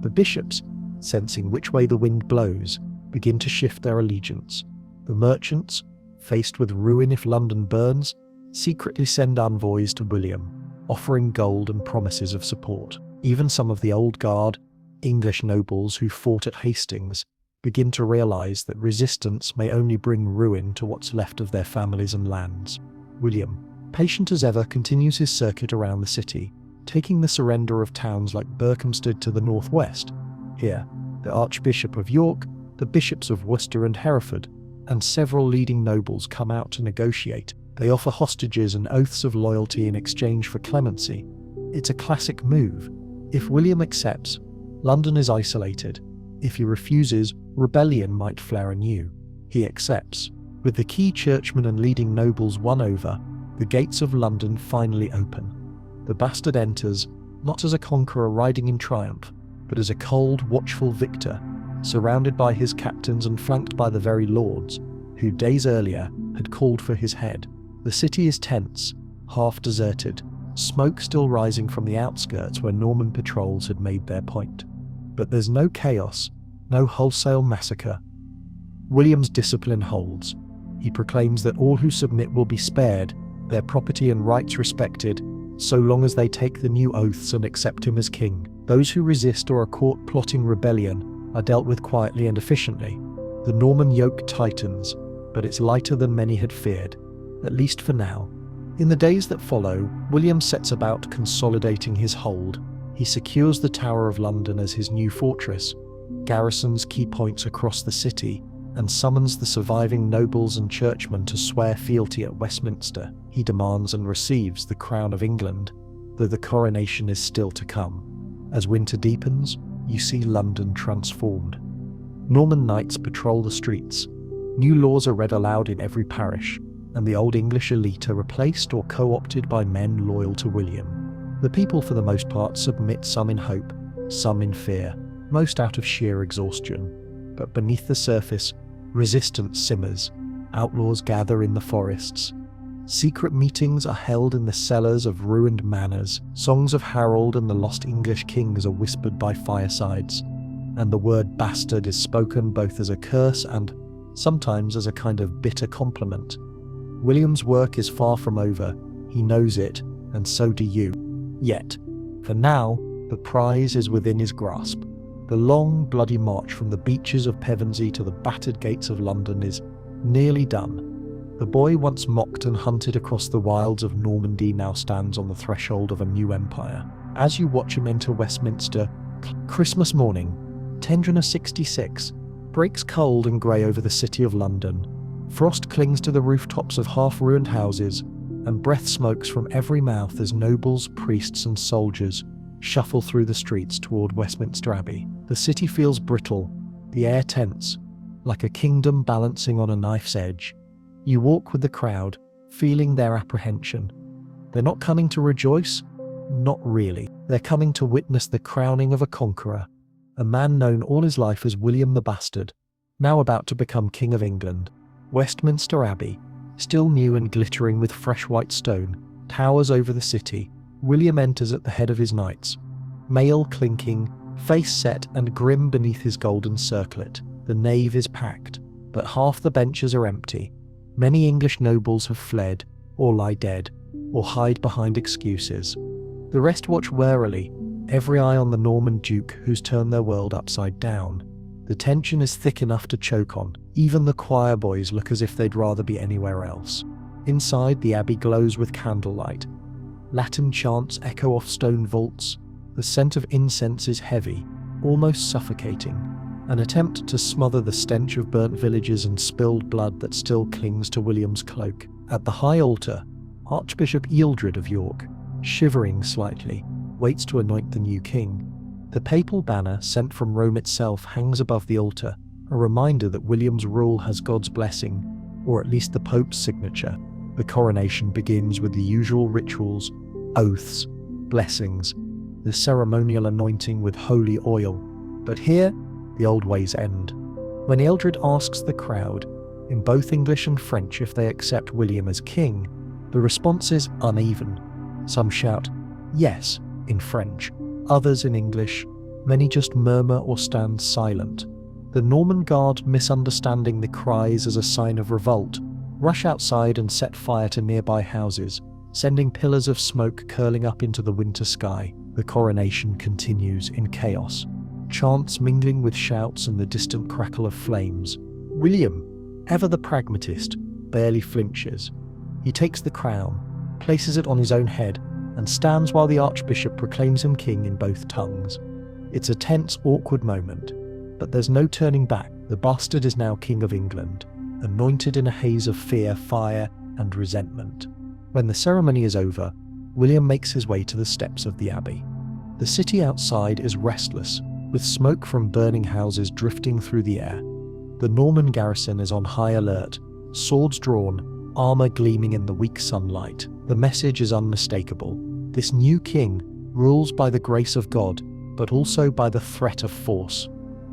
The bishops, sensing which way the wind blows, begin to shift their allegiance. The merchants, faced with ruin if London burns, secretly send envoys to William, offering gold and promises of support. Even some of the old guard, English nobles who fought at Hastings, begin to realize that resistance may only bring ruin to what's left of their families and lands. William, patient as ever, continues his circuit around the city, taking the surrender of towns like Berkhamsted to the northwest. Here, the Archbishop of York, the bishops of Worcester and Hereford, and several leading nobles come out to negotiate. They offer hostages and oaths of loyalty in exchange for clemency. It's a classic move. If William accepts, London is isolated. If he refuses, rebellion might flare anew. He accepts. With the key churchmen and leading nobles won over, the gates of London finally open. The bastard enters, not as a conqueror riding in triumph, but as a cold, watchful victor, surrounded by his captains and flanked by the very lords, who days earlier had called for his head. The city is tense, half deserted, smoke still rising from the outskirts where Norman patrols had made their point. But there's no chaos, no wholesale massacre. William's discipline holds. He proclaims that all who submit will be spared, their property and rights respected, so long as they take the new oaths and accept him as king. Those who resist or are caught plotting rebellion are dealt with quietly and efficiently. The Norman yoke tightens, but it's lighter than many had feared, at least for now. In the days that follow, William sets about consolidating his hold. He secures the Tower of London as his new fortress, garrisons key points across the city, and summons the surviving nobles and churchmen to swear fealty at Westminster. He demands and receives the crown of England, though the coronation is still to come. As winter deepens, you see London transformed. Norman knights patrol the streets. New laws are read aloud in every parish, and the old English elite are replaced or co-opted by men loyal to William. The people for the most part submit, some in hope, some in fear, most out of sheer exhaustion. But beneath the surface, resistance simmers. Outlaws gather in the forests. Secret meetings are held in the cellars of ruined manors. Songs of Harold and the lost English kings are whispered by firesides, and the word bastard is spoken both as a curse and, sometimes, as a kind of bitter compliment. William's work is far from over. He knows it, and so do you. Yet, for now, the prize is within his grasp. The long, bloody march from the beaches of Pevensey to the battered gates of London is nearly done. The boy once mocked and hunted across the wilds of Normandy now stands on the threshold of a new empire. As you watch him enter Westminster, Christmas morning, 1066, breaks cold and grey over the city of London. Frost clings to the rooftops of half-ruined houses, and breath smokes from every mouth as nobles, priests and soldiers shuffle through the streets toward Westminster Abbey. The city feels brittle, the air tense, like a kingdom balancing on a knife's edge. You walk with the crowd, feeling their apprehension. They're not coming to rejoice? Not really. They're coming to witness the crowning of a conqueror, a man known all his life as William the Bastard, now about to become King of England. Westminster Abbey, still new and glittering with fresh white stone, towers over the city. William enters at the head of his knights, mail clinking, face set and grim beneath his golden circlet. The nave is packed, but half the benches are empty. Many English nobles have fled, or lie dead, or hide behind excuses. The rest watch warily, every eye on the Norman duke who's turned their world upside down. The tension is thick enough to choke on. Even the choir boys look as if they'd rather be anywhere else. Inside, the abbey glows with candlelight. Latin chants echo off stone vaults. The scent of incense is heavy, almost suffocating, an attempt to smother the stench of burnt villages and spilled blood that still clings to William's cloak. At the high altar, Archbishop Ealdred of York, shivering slightly, waits to anoint the new king. The papal banner sent from Rome itself hangs above the altar, a reminder that William's rule has God's blessing, or at least the Pope's signature. The coronation begins with the usual rituals, oaths, blessings, the ceremonial anointing with holy oil. But here, the old ways end. When Ealdred asks the crowd, in both English and French, if they accept William as king, the response is uneven. Some shout, yes, in French, others in English, many just murmur or stand silent. The Norman guard, misunderstanding the cries as a sign of revolt, rush outside and set fire to nearby houses, sending pillars of smoke curling up into the winter sky. The coronation continues in chaos, chants mingling with shouts and the distant crackle of flames. William, ever the pragmatist, barely flinches. He takes the crown, places it on his own head, and stands while the Archbishop proclaims him king in both tongues. It's a tense, awkward moment, but there's no turning back. The bastard is now King of England, anointed in a haze of fear, fire, and resentment. When the ceremony is over, William makes his way to the steps of the abbey. The city outside is restless, with smoke from burning houses drifting through the air. The Norman garrison is on high alert, swords drawn, armor gleaming in the weak sunlight. The message is unmistakable. This new king rules by the grace of God, but also by the threat of force.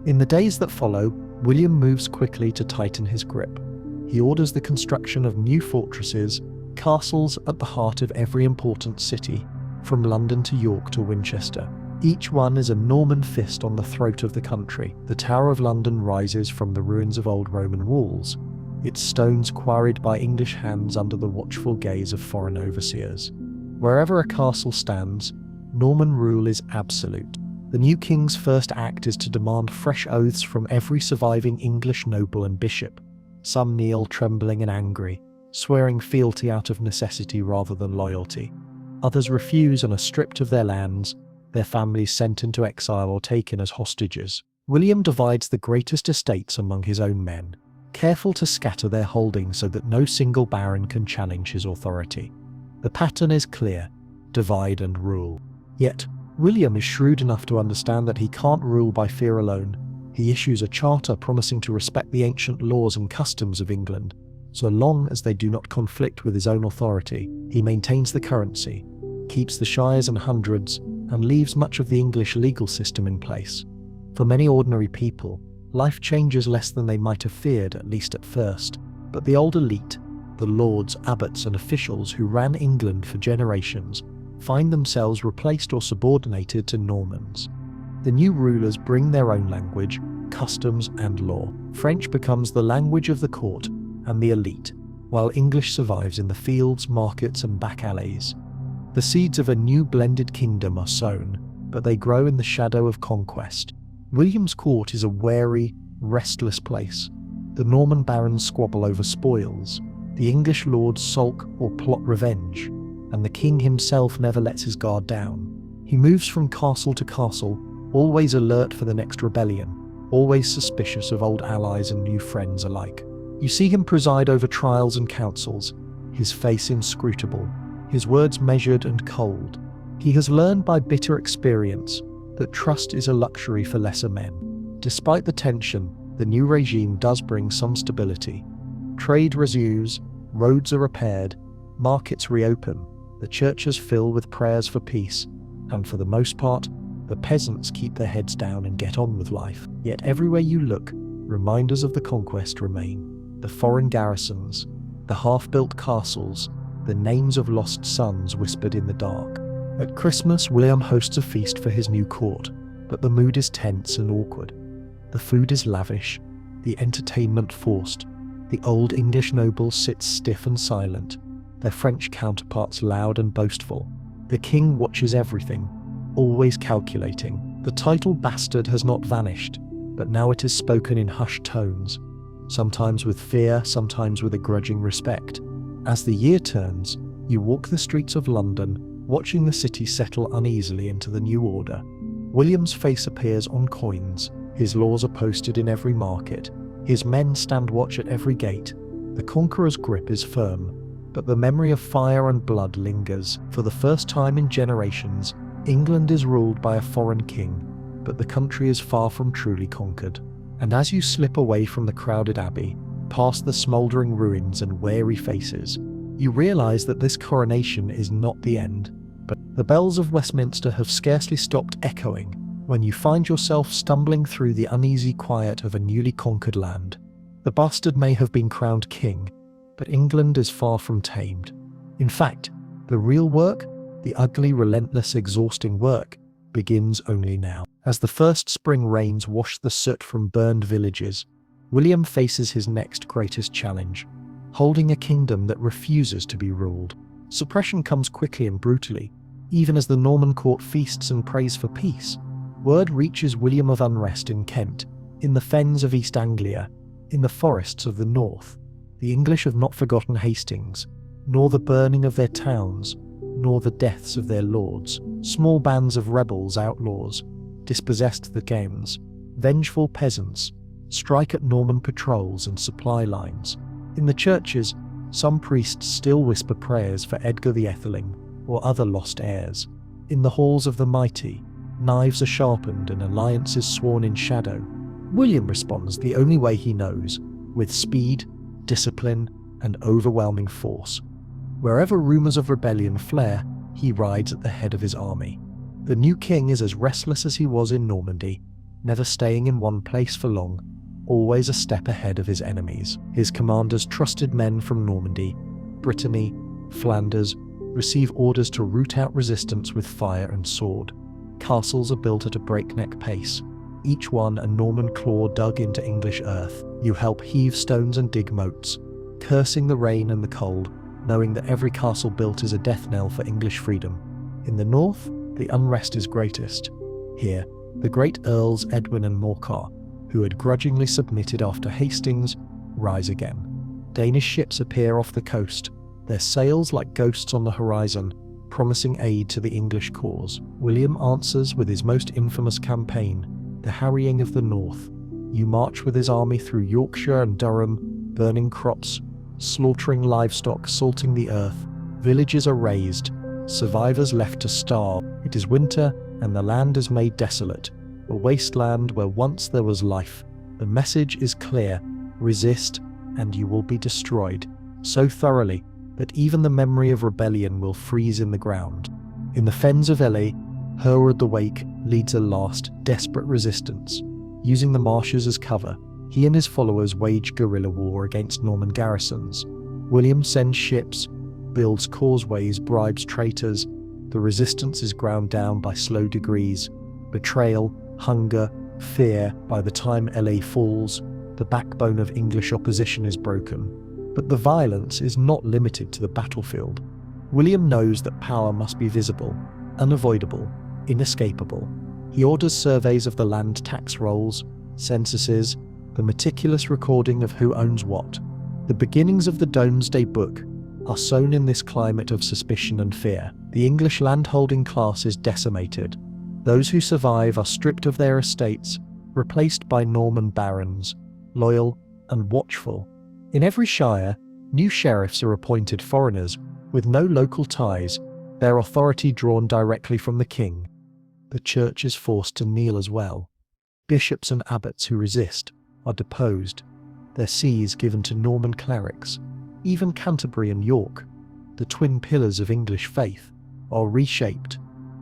In the days that follow, William moves quickly to tighten his grip. He orders the construction of new fortresses, castles at the heart of every important city, from London to York to Winchester. Each one is a Norman fist on the throat of the country. The Tower of London rises from the ruins of old Roman walls, its stones quarried by English hands under the watchful gaze of foreign overseers. Wherever a castle stands, Norman rule is absolute. The new king's first act is to demand fresh oaths from every surviving English noble and bishop. Some kneel trembling and angry, swearing fealty out of necessity rather than loyalty. Others refuse and are stripped of their lands, their families sent into exile or taken as hostages. William divides the greatest estates among his own men, careful to scatter their holdings so that no single baron can challenge his authority. The pattern is clear: divide and rule. Yet, William is shrewd enough to understand that he can't rule by fear alone. He issues a charter promising to respect the ancient laws and customs of England, so long as they do not conflict with his own authority. He maintains the currency, keeps the shires and hundreds, and leaves much of the English legal system in place. For many ordinary people, life changes less than they might have feared, at least at first. But the old elite, the lords, abbots and officials who ran England for generations, find themselves replaced or subordinated to Normans. The new rulers bring their own language, customs and law. French becomes the language of the court and the elite, while English survives in the fields, markets and back alleys. The seeds of a new blended kingdom are sown, but they grow in the shadow of conquest. William's court is a wary, restless place. The Norman barons squabble over spoils, the English lords sulk or plot revenge, and the king himself never lets his guard down. He moves from castle to castle, always alert for the next rebellion, always suspicious of old allies and new friends alike. You see him preside over trials and councils, his face inscrutable, his words measured and cold. He has learned by bitter experience that trust is a luxury for lesser men. Despite the tension, the new regime does bring some stability. Trade resumes, roads are repaired, markets reopen, the churches fill with prayers for peace, and for the most part, the peasants keep their heads down and get on with life. Yet everywhere you look, reminders of the conquest remain. The foreign garrisons, the half-built castles, the names of lost sons whispered in the dark. At Christmas, William hosts a feast for his new court, but the mood is tense and awkward. The food is lavish, the entertainment forced. The old English nobles sit stiff and silent, their French counterparts loud and boastful. The king watches everything, always calculating. The title bastard has not vanished, but now it is spoken in hushed tones, sometimes with fear, sometimes with a grudging respect. As the year turns, you walk the streets of London, watching the city settle uneasily into the new order. William's face appears on coins, his laws are posted in every market, his men stand watch at every gate. The conqueror's grip is firm, but the memory of fire and blood lingers. For the first time in generations, England is ruled by a foreign king, but the country is far from truly conquered. And as you slip away from the crowded abbey, past the smouldering ruins and weary faces, you realize that this coronation is not the end. But the bells of Westminster have scarcely stopped echoing when you find yourself stumbling through the uneasy quiet of a newly conquered land. The bastard may have been crowned king, but England is far from tamed. In fact, the real work, the ugly, relentless, exhausting work, begins only now. As the first spring rains wash the soot from burned villages, William faces his next greatest challenge, holding a kingdom that refuses to be ruled. Suppression comes quickly and brutally, even as the Norman court feasts and prays for peace. Word reaches William of unrest in Kent, in the fens of East Anglia, in the forests of the north. The English have not forgotten Hastings, nor the burning of their towns, nor the deaths of their lords. Small bands of rebels, outlaws, dispossessed the games, vengeful peasants, strike at Norman patrols and supply lines. In the churches, some priests still whisper prayers for Edgar the Etheling or other lost heirs. In the halls of the mighty, knives are sharpened and alliances sworn in shadow. William responds the only way he knows, with speed, discipline, and overwhelming force. Wherever rumors of rebellion flare, he rides at the head of his army. The new king is as restless as he was in Normandy, never staying in one place for long, always a step ahead of his enemies. His commanders, trusted men from Normandy, Brittany, Flanders, receive orders to root out resistance with fire and sword. Castles are built at a breakneck pace, each one a Norman claw dug into English earth. You help heave stones and dig moats, cursing the rain and the cold, knowing that every castle built is a death knell for English freedom. In the north, the unrest is greatest. Here, the great Earls Edwin and Morcar, who had grudgingly submitted after Hastings, rise again. Danish ships appear off the coast, their sails like ghosts on the horizon, promising aid to the English cause. William answers with his most infamous campaign, the harrying of the north. You march with his army through Yorkshire and Durham, burning crops, slaughtering livestock, salting the earth. Villages are razed, survivors left to starve. It is winter, and the land is made desolate, a wasteland where once there was life. The message is clear: resist, and you will be destroyed, so thoroughly that even the memory of rebellion will freeze in the ground. In the fens of Ely, Hereward the Wake leads a last, desperate resistance. Using the marshes as cover, he and his followers wage guerrilla war against Norman garrisons. William sends ships, builds causeways, bribes traitors. The resistance is ground down by slow degrees. Betrayal, hunger, fear. By the time Ely falls, the backbone of English opposition is broken. But the violence is not limited to the battlefield. William knows that power must be visible, unavoidable, inescapable. He orders surveys of the land tax rolls, censuses, the meticulous recording of who owns what. The beginnings of the Domesday Book, are sown in this climate of suspicion and fear. The English landholding class is decimated. Those who survive are stripped of their estates, replaced by Norman barons, loyal and watchful. In every shire, new sheriffs are appointed foreigners with no local ties, their authority drawn directly from the king. The church is forced to kneel as well. Bishops and abbots who resist are deposed, their sees given to Norman clerics. Even Canterbury and York, the twin pillars of English faith, are reshaped.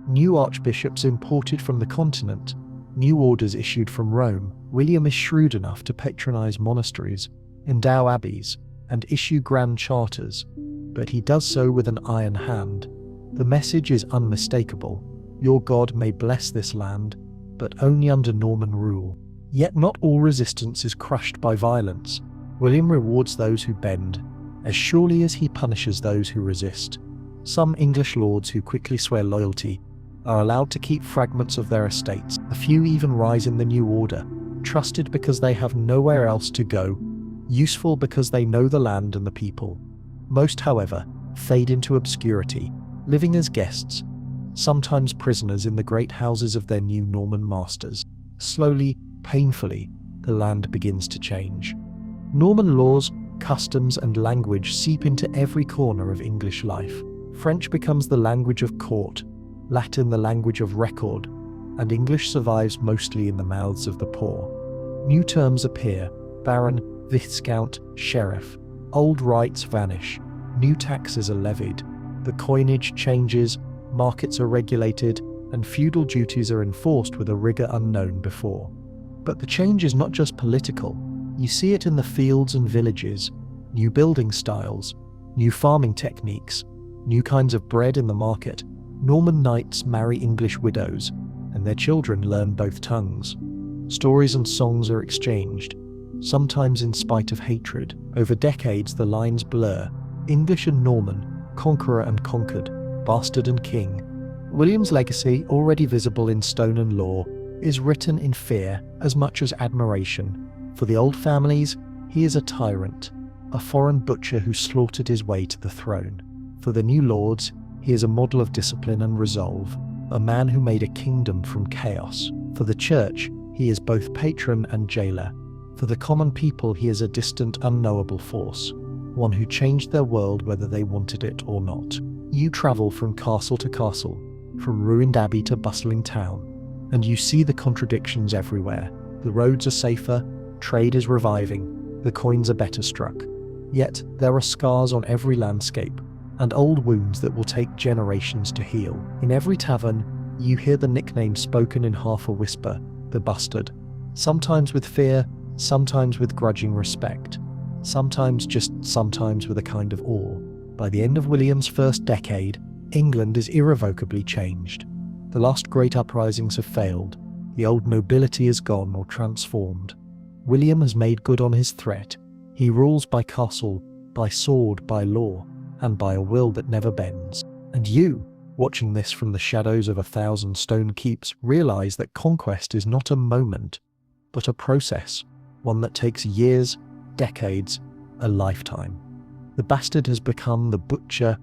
New archbishops imported from the continent, new orders issued from Rome. William is shrewd enough to patronize monasteries, endow abbeys, and issue grand charters, but he does so with an iron hand. The message is unmistakable. Your God may bless this land, but only under Norman rule. Yet not all resistance is crushed by violence. William rewards those who bend, as surely as he punishes those who resist. Some English lords who quickly swear loyalty are allowed to keep fragments of their estates. A few even rise in the new order, trusted because they have nowhere else to go, useful because they know the land and the people. Most, however, fade into obscurity, living as guests, sometimes prisoners in the great houses of their new Norman masters. Slowly, painfully, the land begins to change. Norman laws, customs and language seep into every corner of English life. French becomes the language of court, Latin the language of record, and English survives mostly in the mouths of the poor. New terms appear: baron, viscount, sheriff. Old rights vanish, new taxes are levied, the coinage changes, markets are regulated, and feudal duties are enforced with a rigor unknown before. But the change is not just political. You see it in the fields and villages: new building styles, new farming techniques, new kinds of bread in the market. Norman knights marry English widows, and their children learn both tongues. Stories and songs are exchanged, sometimes in spite of hatred. Over decades the lines blur: English and Norman, conqueror and conquered, bastard and king. William's legacy, already visible in stone and law, is written in fear as much as admiration. For the old families, he is a tyrant, a foreign butcher who slaughtered his way to the throne. For the new lords, he is a model of discipline and resolve, a man who made a kingdom from chaos. For the church, he is both patron and jailer. For the common people, he is a distant, unknowable force, one who changed their world whether they wanted it or not. You travel from castle to castle, from ruined abbey to bustling town, and you see the contradictions everywhere. The roads are safer, trade is reviving, the coins are better struck. Yet there are scars on every landscape, and old wounds that will take generations to heal. In every tavern, you hear the nickname spoken in half a whisper: the bastard. Sometimes with fear, sometimes with grudging respect, sometimes with a kind of awe. By the end of William's first decade, England is irrevocably changed. The last great uprisings have failed. The old nobility is gone or transformed. William has made good on his threat. He rules by castle, by sword, by law, and by a will that never bends. And you, watching this from the shadows of 1,000 stone keeps, realize that conquest is not a moment, but a process, one that takes years, decades, a lifetime. The bastard has become the butcher,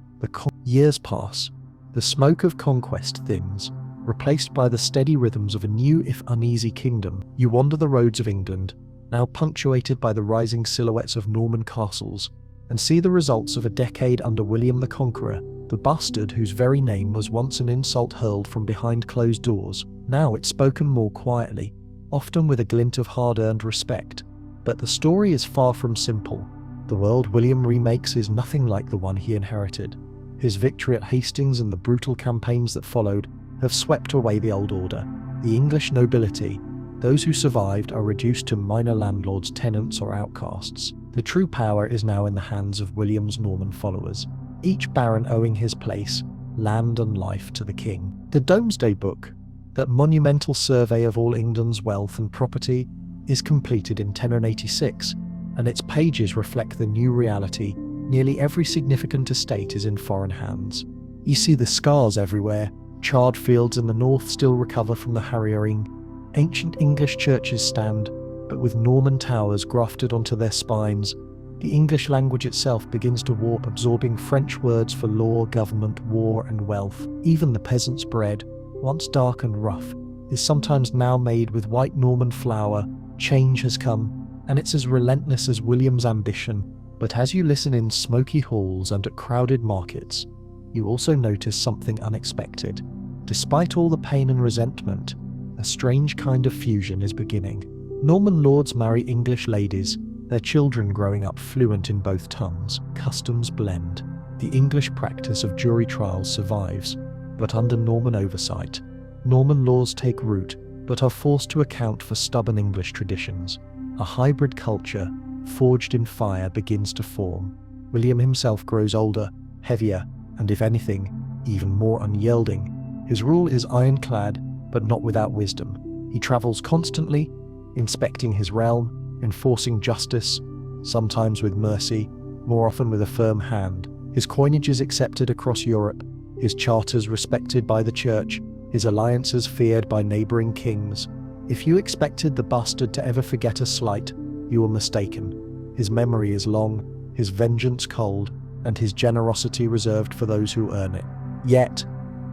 years pass, the smoke of conquest thins, replaced by the steady rhythms of a new if uneasy kingdom. You wander the roads of England, now punctuated by the rising silhouettes of Norman castles, and see the results of a decade under William the Conqueror, the bastard whose very name was once an insult hurled from behind closed doors. Now it's spoken more quietly, often with a glint of hard-earned respect. But the story is far from simple. The world William remakes is nothing like the one he inherited. His victory at Hastings and the brutal campaigns that followed have swept away the old order. The English nobility, those who survived, are reduced to minor landlords, tenants, or outcasts. The true power is now in the hands of William's Norman followers, each baron owing his place, land and life to the king. The Domesday Book, that monumental survey of all England's wealth and property, is completed in 1086, and its pages reflect the new reality. Nearly every significant estate is in foreign hands. You see the scars everywhere. Charred fields in the north still recover from the harrying. Ancient English churches stand, but with Norman towers grafted onto their spines. The English language itself begins to warp, absorbing French words for law, government, war, and wealth. Even the peasant's bread, once dark and rough, is sometimes now made with white Norman flour. Change has come, and it's as relentless as William's ambition. But as you listen in smoky halls and at crowded markets, you also notice something unexpected. Despite all the pain and resentment, a strange kind of fusion is beginning. Norman lords marry English ladies, their children growing up fluent in both tongues. Customs blend. The English practice of jury trials survives, but under Norman oversight. Norman laws take root, but are forced to account for stubborn English traditions. A hybrid culture, forged in fire, begins to form. William himself grows older, heavier, and if anything, even more unyielding. His rule is ironclad, but not without wisdom. He travels constantly, inspecting his realm, enforcing justice, sometimes with mercy, more often with a firm hand. His coinage is accepted across Europe, his charters respected by the church, his alliances feared by neighbouring kings. If you expected the bastard to ever forget a slight, you were mistaken. His memory is long, his vengeance cold, and his generosity reserved for those who earn it. Yet,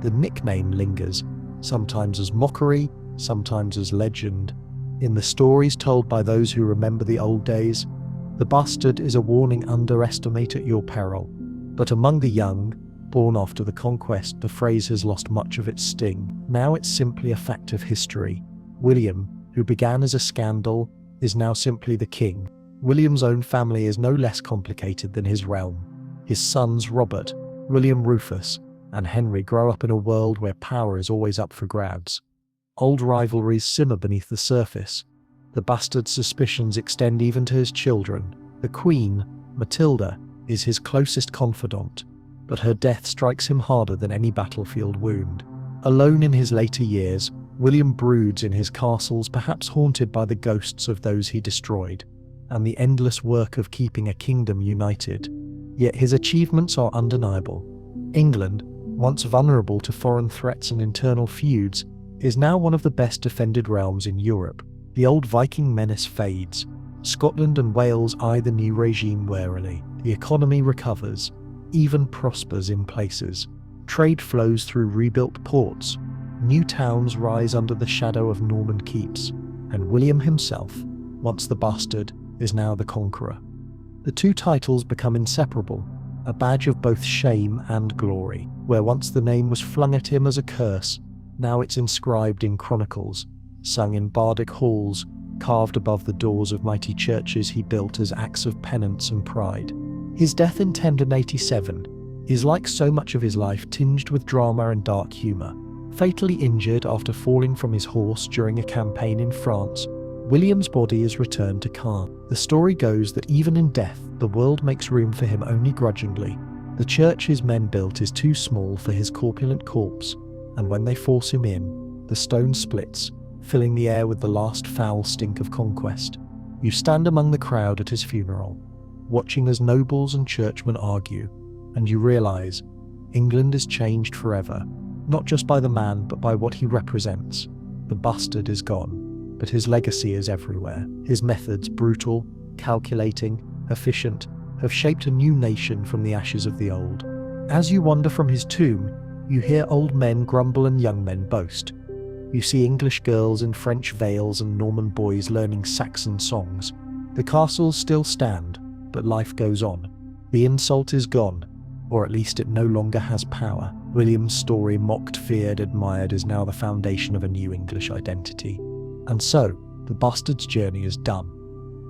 the nickname lingers, sometimes as mockery, sometimes as legend. In the stories told by those who remember the old days, the bastard is a warning: underestimate at your peril. But among the young, born after the Conquest, the phrase has lost much of its sting. Now it's simply a fact of history. William, who began as a scandal, is now simply the king. William's own family is no less complicated than his realm. His sons Robert, William Rufus, and Henry grow up in a world where power is always up for grabs. Old rivalries simmer beneath the surface. The bastard's suspicions extend even to his children. The Queen, Matilda, is his closest confidant, but her death strikes him harder than any battlefield wound. Alone in his later years, William broods in his castles, perhaps haunted by the ghosts of those he destroyed, and the endless work of keeping a kingdom united. Yet his achievements are undeniable. England, once vulnerable to foreign threats and internal feuds, is now one of the best defended realms in Europe. The old Viking menace fades. Scotland and Wales eye the new regime warily. The economy recovers, even prospers in places. Trade flows through rebuilt ports. New towns rise under the shadow of Norman keeps. And William himself, once the bastard, is now the conqueror. The two titles become inseparable, a badge of both shame and glory. Where once the name was flung at him as a curse, now it's inscribed in chronicles, sung in bardic halls, carved above the doors of mighty churches he built as acts of penance and pride. His death in 1087 is, like so much of his life, tinged with drama and dark humour. Fatally injured after falling from his horse during a campaign in France, William's body is returned to Caen. The story goes that even in death, the world makes room for him only grudgingly. The church his men built is too small for his corpulent corpse, and when they force him in, the stone splits, filling the air with the last foul stink of conquest. You stand among the crowd at his funeral, watching as nobles and churchmen argue, and you realize England is changed forever, not just by the man but by what he represents. The bastard is gone, but his legacy is everywhere. His methods, brutal, calculating, efficient, have shaped a new nation from the ashes of the old. As you wander from his tomb, you hear old men grumble and young men boast. You see English girls in French veils and Norman boys learning Saxon songs. The castles still stand, but life goes on. The insult is gone, or at least it no longer has power. William's story, mocked, feared, admired, is now the foundation of a new English identity. And so, the bastard's journey is done.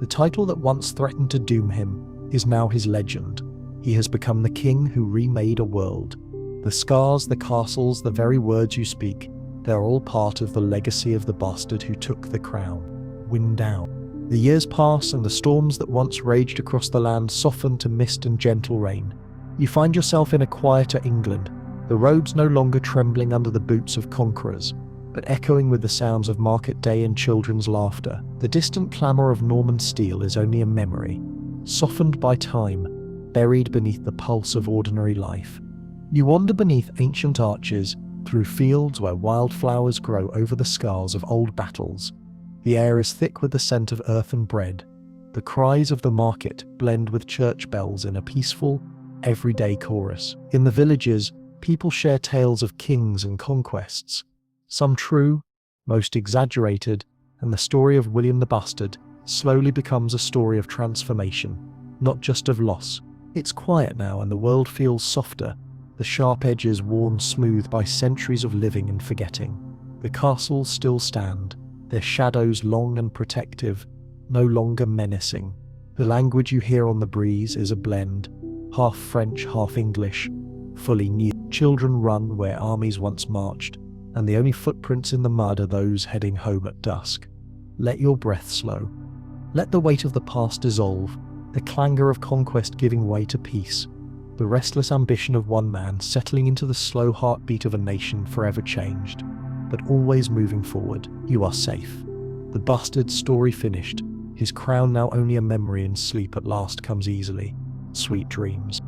The title that once threatened to doom him is now his legend. He has become the king who remade a world. The scars, the castles, the very words you speak, they're all part of the legacy of the bastard who took the crown. Wind down. The years pass and the storms that once raged across the land soften to mist and gentle rain. You find yourself in a quieter England, the roads no longer trembling under the boots of conquerors, but echoing with the sounds of market day and children's laughter. The distant clamour of Norman steel is only a memory, softened by time, buried beneath the pulse of ordinary life. You wander beneath ancient arches, through fields where wildflowers grow over the scars of old battles. The air is thick with the scent of earth and bread. The cries of the market blend with church bells in a peaceful, everyday chorus. In the villages, people share tales of kings and conquests, some true, most exaggerated, and the story of William the Bastard slowly becomes a story of transformation, not just of loss. It's quiet now and the world feels softer, the sharp edges worn smooth by centuries of living and forgetting. The castles still stand, their shadows long and protective, no longer menacing. The language you hear on the breeze is a blend, half French, half English, fully new. Children run where armies once marched, and the only footprints in the mud are those heading home at dusk. Let your breath slow. Let the weight of the past dissolve, the clangor of conquest giving way to peace, the restless ambition of one man settling into the slow heartbeat of a nation forever changed, but always moving forward. You are safe. The bastard's story finished, his crown now only a memory, and sleep at last comes easily. Sweet dreams.